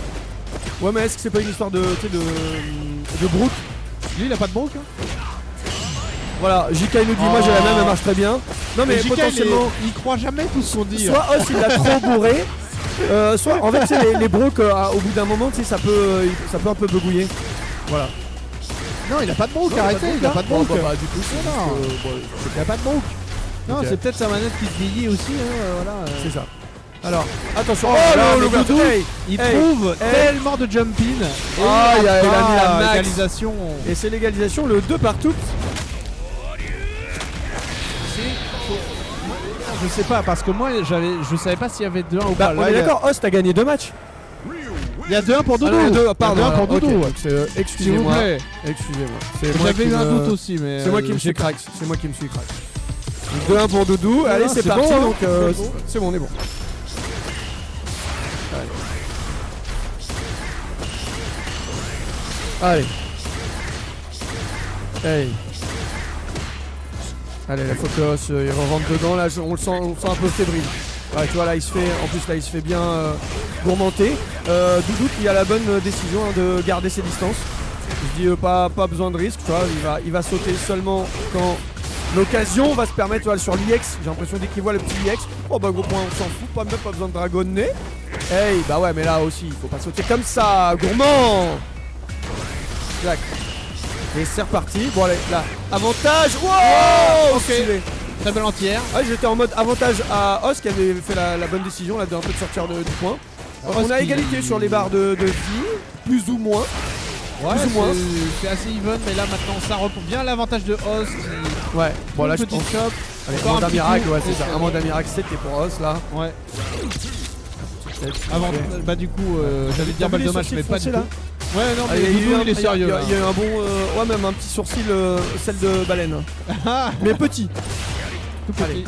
Ouais, mais est-ce que c'est pas une histoire de broute? Lui il a pas de broke. Hein. Voilà, JK il nous dit, moi j'ai la même, elle marche très bien. Non, mais JK, potentiellement, il croit jamais tout ce qu'on dit. soit Os il l'a trop bourré, soit en fait, tu sais, les brocs, au bout d'un moment, tu sais, ça peut un peu begouiller. Voilà. Non, il a pas de broke, Non, arrêtez, il a pas de broke. Bon, bah, du coup, c'est Non. Il a pas de broke. Non, Ok. c'est peut-être sa manette qui se vieillit aussi. Voilà. c'est ça. Alors, attention. Oh là, le mais Doudou, il Hey, trouve hey. tellement de jump in. Ah, il a mis la max. égalisation. Et c'est l'égalisation, le 2 partout. Je sais pas, parce que moi je savais pas s'il y avait 2-1 ou Bah, pas. on Là, est il y a- d'accord, Os, t'as gagné 2 matchs. Il y a 2-1 pour Doudou. Ah non, il y a deux, Il pardon. y a 2-1 pour ok, Doudou. donc c'est, S'il vous excusez-moi. plaît. Excusez-moi. C'est moi J'avais qui eu un me- doute aussi, mais. C'est moi qui me j'ai suis pas- crack. C'est moi qui me suis crack. 2-1 pour Doudou. Allez, non, c'est c'est parti. bon, hein. Donc, C'est bon. c'est bon, on est bon. Allez. Allez. Hey. Allez, il faut que Os il rentre dedans. Là, on le sent un peu fébrile. Ouais, tu vois, là, il se fait bien gourmenter. Doudou qui a la bonne décision de garder ses distances. Je dis pas besoin de risque, tu vois. Il va sauter seulement quand l'occasion va se permettre, tu vois, sur l'IX. J'ai l'impression dès qu'il voit le petit IX. Oh bah gros point, on s'en fout, même pas besoin de dragonner. Hey, bah ouais, mais là aussi, il faut pas sauter comme ça, gourmand. Tac. Et c'est reparti. Bon allez, là, avantage. Wow, ok. Stylé. Très belle entière. Ouais, j'étais en mode avantage à Os qui avait fait la bonne décision là d'un peu de sortir du point. On a égalité sur les barres de vie, plus ou moins. Ouais, plus ou moins. c'est assez even, mais là maintenant ça reprend bien l'avantage de Os qui. Ouais, bon là je petite pense. shop. Allez, Encore un mandat petit miracle, coup, ouais, c'est et ça. Un mandat miracle 7 et pour Os là. Ouais. Peut-être. Avant, Ok. bah du coup, j'allais dire balle de match, mais pas du tout. là. Ouais, non, Ah, mais Doudou il est sérieux. Il y a eu un bon. Ouais, même un petit sourcil, celle de baleine. Ah, Mais petit. tout petit. Allez.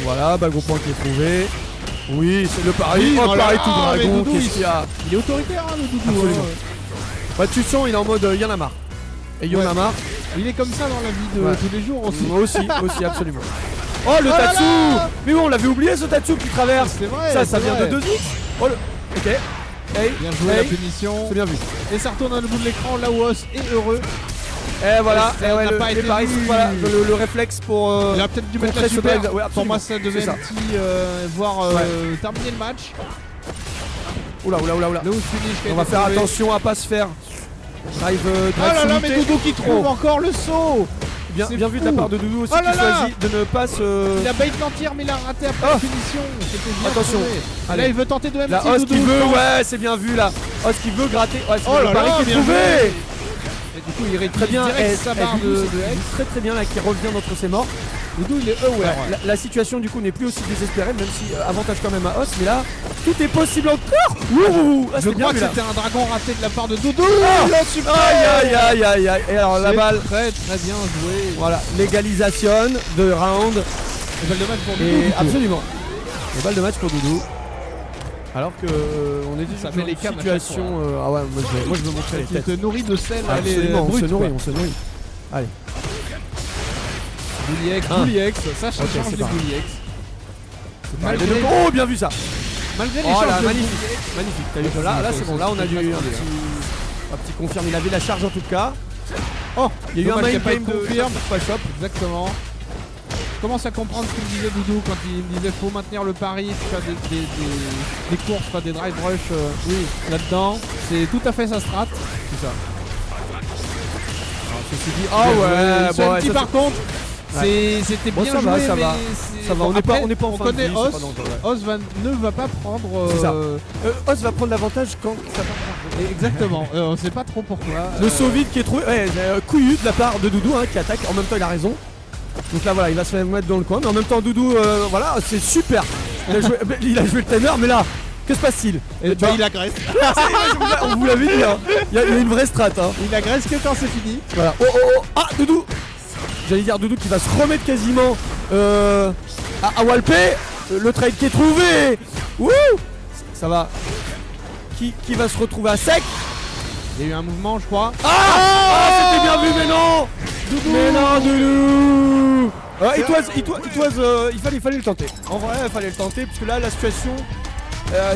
Voilà, bah gros point qui est trouvé. Oui, c'est le pari. Oui, Oh, voilà. pari tout Ah, mais dragon. Doudou, Qu'est-ce qu'il y a? Il est autoritaire, hein, le Doudou. Absolument. hein. Bah tu sens, il est en mode y'en a marre. Et y'en Ouais. a marre. Il est comme ça dans la vie de Ouais. tous les jours aussi. Moi aussi, absolument. Oh le Oh là Tatsu. là. Mais oui, on l'avait oublié ce Tatsu qui traverse. C'est vrai. Ça c'est vient vrai. de 2x. Oh le. Ok. Hey. Bien joué la Hey. punition. C'est bien vu. Et ça retourne à le bout de l'écran, là où Os est heureux. Et voilà. Ça Et ouais, n'a pas les été paris, vu. voilà, le réflexe pour. Il a peut-être dû mettre la contrer ce super. drive. Ouais, Pour absolument. moi, ça devait C'est ça. un petit, voire terminer le match. Oula. Là où finish qui a On va été faire trouvé. attention à pas se faire. Drive Oh là là, saluté. mais Doudou qui trouve encore le saut. Bien c'est vu de la fou. part de Doudou aussi Oh là qui là. choisit de ne pas se. Il a bait l'entière, mais il a raté après la finition. C'était bien Attention. trouvé. Allez. Là, il veut tenter de même La si Os Doudou qui veut, tente. ouais, c'est bien vu là. Os qui veut gratter. Ouais, c'est Oh le là pari là, qui est bien trouvé. joué. Et du coup, il récupère Très bien. direct sa barre Doudou, de c'est X. très bien là qui revient d'entre ses morts. Doudou, il est aware. Ouais, la situation du coup n'est plus aussi désespérée, même si avantage quand même à Os, mais là tout est possible encore. Ouh, Je crois que c'était un dragon raté de la part de Doudou. Ah. Le super. Aïe. Et alors la C'est balle, très bien joué. voilà, légalisation de round. Et balle de match pour Doudou. Et du coup. absolument. Les balles de match pour Doudou. Alors que on était Ça sur met les une cams à chaque situation. Ah ouais, moi je veux montrer les Il têtes. te nourrit de sel. Elle est Absolument, brute, on se nourrit. Allez. Bully X, ça change Ok, c'est les parti. Bully X. Allez, Malgré, oh, bien vu ça. malgré les Oh là, chances de magnifique. Bully X. Magnifique. T'as vu là c'est bon. Là on a du un petit confirme. Il avait la charge en tout cas. Oh, il y a eu un Dommage mind qu'il y ait game pas de de confirme. pas shop. Exactement. Je commence à comprendre ce qu'il me disait Doudou quand il me disait faut maintenir le pari, faire des courses, pas des drive rush oui, là-dedans. C'est tout à fait sa strat. C'est ça. Alors, ceci dit, Ah ouais, Celti, bon, ouais, ça, par contre, c'était Bon, bien ça joué, va, ça mais va. c'est- Ça va, bon, on n'est pas après, en on fin de connaît vie, Os. c'est pas dangereux, ouais. Os ne va pas prendre. C'est ça. Os va prendre l'avantage quand ça va. Exactement. On sait pas trop pourquoi. Le saut vide qui est trouvé, ouais, couillu de la part de Doudou qui attaque. En même temps, il a raison. Donc là, voilà, il va se mettre dans le coin. Mais en même temps, Doudou, voilà, c'est super. Il a joué le timer, mais là, que se passe-t-il? Et Tu vois, il agresse. on vous l'avait dit, hein. Il y a une vraie strat. Hein. Il agresse que quand c'est fini. Voilà. Oh. Ah, Doudou. J'allais dire Doudou qui va se remettre quasiment à walper. Le trade qui est trouvé. Wouh. Ça va. Qui va se retrouver à sec? Il y a eu un mouvement, je crois. C'était bien vu, mais non. Doudou. Mais non, Doudou. Il fallait le tenter. En vrai, il fallait le tenter parce que là, la situation,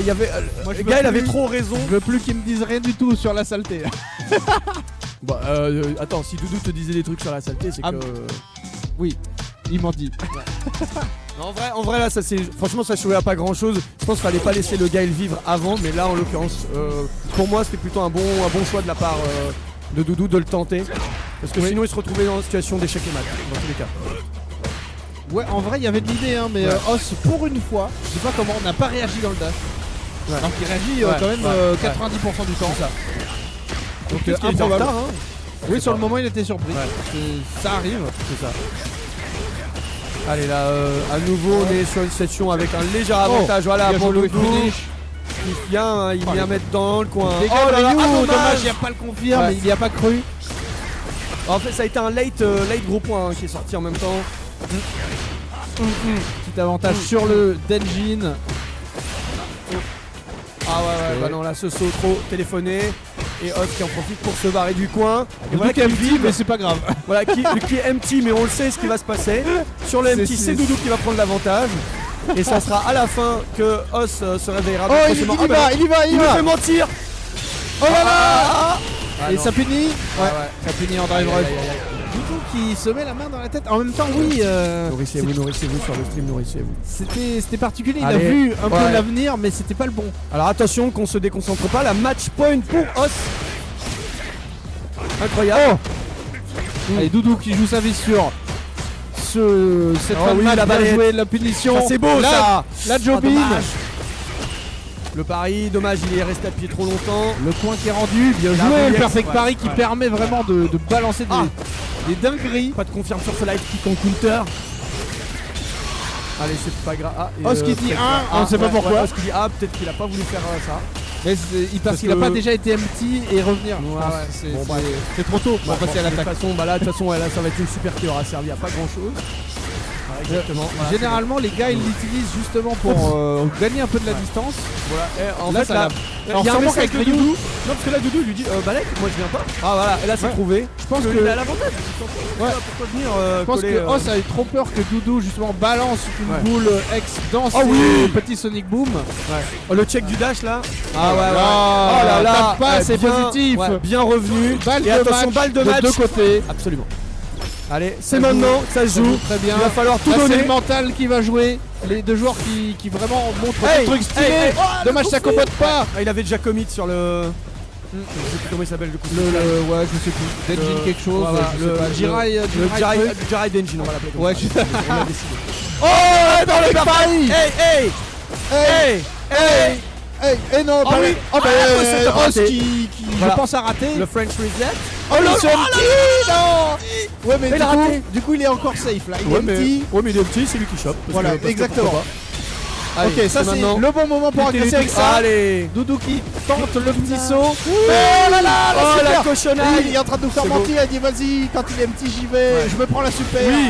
il y avait, Moi, je le veux gars, il plus. avait trop raison. Je veux plus qu'ils me disent rien du tout sur la saleté. Bah, attends, si Doudou te disait des trucs sur la saleté, c'est Ah, que. Oui, il m'en dit. Non, en vrai, là, franchement, ça jouait à pas grand chose. Je pense qu'il fallait pas laisser le gars le vivre avant, mais là, en l'occurrence, pour moi, c'était plutôt un bon choix de la part de Doudou de le tenter. Parce que Oui. sinon, il se retrouvait dans une situation d'échec et mat, dans tous les cas. Ouais, en vrai, il y avait de l'idée, hein, mais Ouais. Os, pour une fois, je sais pas comment on n'a pas réagi dans le dash. Ouais. Alors qu'il réagit Ouais, quand même ouais, 90% du temps. C'est ça. Donc, Peut-être qu'il était en improbable. retard, hein. Oui, sur le moment, il était surpris. Ouais. Ça arrive. C'est ça. Allez, là, à nouveau, on est sur une session avec un léger avantage. Voilà, Bien pour joué, Doudou. finish. Il vient mettre dans le coin. Les gars, Oh là là, Ryu, dommage. dommage, il n'y a pas le confirme, Ouais. il n'y a pas cru. En fait, ça a été un late gros point qui est sorti en même temps. Petit avantage sur le Denjin. Ah ouais, bah non, là, ce saut trop téléphoné. et Oz qui en profite pour se barrer du coin. Et Doudou qui est qui empty, vibre. mais c'est pas grave. Voilà, qui est empty, mais on le sait ce qui va se passer. Sur le empty, c'est Doudou qui va prendre l'avantage. Et ça sera à la fin que Oz se réveillera. Oh, il y prochainement. va, il y va, il Il y me va. fait mentir. Oh là là. Ah Et non. ça punit. Ouais, ouais. ça punit en drive Aïe, rush. aïe, aïe, aïe. Doudou qui se met la main dans la tête. En même temps, oui. Nourrissez-vous sur le stream, nourrissez-vous. C'était particulier. Il a Allez. vu un peu Ouais. l'avenir, mais c'était pas le bon. Alors attention qu'on se déconcentre pas, la match point pour Oz. Incroyable. Allez, Doudou qui joue sa vie sur cette Oh fin de oui, match, la bien balayette. joué, la punition. Ça, c'est beau, là, ça. La Ah, Jobin. dommage. Le pari, dommage, il est resté à pied trop longtemps. Le coin qui est rendu, bien La joué, le balayette, perfect ouais, pari qui ouais. permet vraiment de balancer des dingueries. Pas de confiance sur ce live kick en counter. Allez, c'est pas grave. Ah, et, Oz qui dit peut-être- un, on sait pas pourquoi. Oz qui dit peut-être qu'il a pas voulu faire ça. Mais parce qu'il a que- pas déjà été empty et revenir. je Ouais, pense. ouais. C'est- Bon, c'est- bref. c'est trop tôt pour Ouais, passer à bon, l'attaque. De toute façon, là, ça va être une super qui aura servi à pas grand chose. Exactement. Voilà, Généralement, les gars ils l'utilisent justement pour gagner un peu de la distance. Voilà. Et en Là, fait, ça là, l'a- il Alors, y a un sûrement message qu'avec de Ryu- Doudou. Non, parce que là, Doudou lui dit Balek, moi je viens pas. Ah voilà, et là c'est Ouais. prouvé. Je pense Il que a l'avantage. Ouais. Pourquoi venir je pense coller, que Oz avait trop peur que Doudou justement balance une Ouais. boule X dans Oh ses oui. petits Sonic Boom. Oh, le check du dash là. Ah ouais, Oh là là, tape pas, c'est bien- positif. ouais, bien revenu. Balle Et de attention, match balle de match. deux côtés. Absolument. Allez, Ça c'est maintenant que ça se Ça joue. joue très bien. Il va falloir tout Là, c'est donner. le mental qui va jouer. Les deux joueurs qui vraiment montrent Hey, des trucs stylés. hey, hey. Oh, le Dommage, coup ça de pied. compote pas. Ah, il avait déjà commit sur le. Je sais plus comment il s'appelle le coup. de pied. Ouais, je sais plus. Denjin quelque chose. Ouais, voilà, je sais pas. Jirai, truc. Jirai Denjin, on va l'appeler comme Ouais, ça. On a décidé. Oh, dans le pari. Hey, hey, hey, hey. Et non, Ah bah, oui. oh, bah, Ah, c'est Oz raté. qui Voilà. je pense a raté. Le French Reset. Oh le là, non. Ouais mais il a raté. du coup il est encore safe là. Il est petit. il est petit, c'est lui qui chope. Voilà, exactement. pourquoi pas. Allez, Ok, ça c'est maintenant. le bon moment pour agresser avec ça. Allez. Doudou qui tente le petit saut. Oh là là, Oh la super. cochonnaille. Il est en train de nous faire C'est mentir, il dit vas-y, quand il est petit j'y vais, Ouais. je me prends la super. Oui.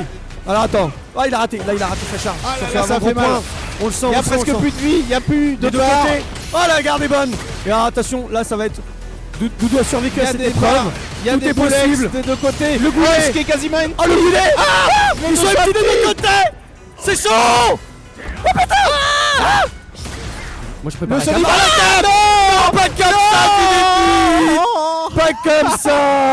Alors attends. Ah, il a raté. Là, il a raté sa charge. Ah là fait là, un ça bon fait mal. point. On le sent. Il y a on le sent, presque on le plus sent. de vie, il y a plus de Des deux barres. côtés. Oh la garde est bonne. Et alors attention, là ça va être. Doudou a survécu Il y à a cette des épreuve. barres, il y a Tout des est possible. possible des deux côtés. Le goulet. Oz qui est quasiment une. Oh le boulet. Ah, ils sont petits des deux côtés. C'est chaud. Oh putain. Ah. Moi je prépare Le la Sonic carte. à la tête. Non, pas comme ça, Philippe. Pas comme ça.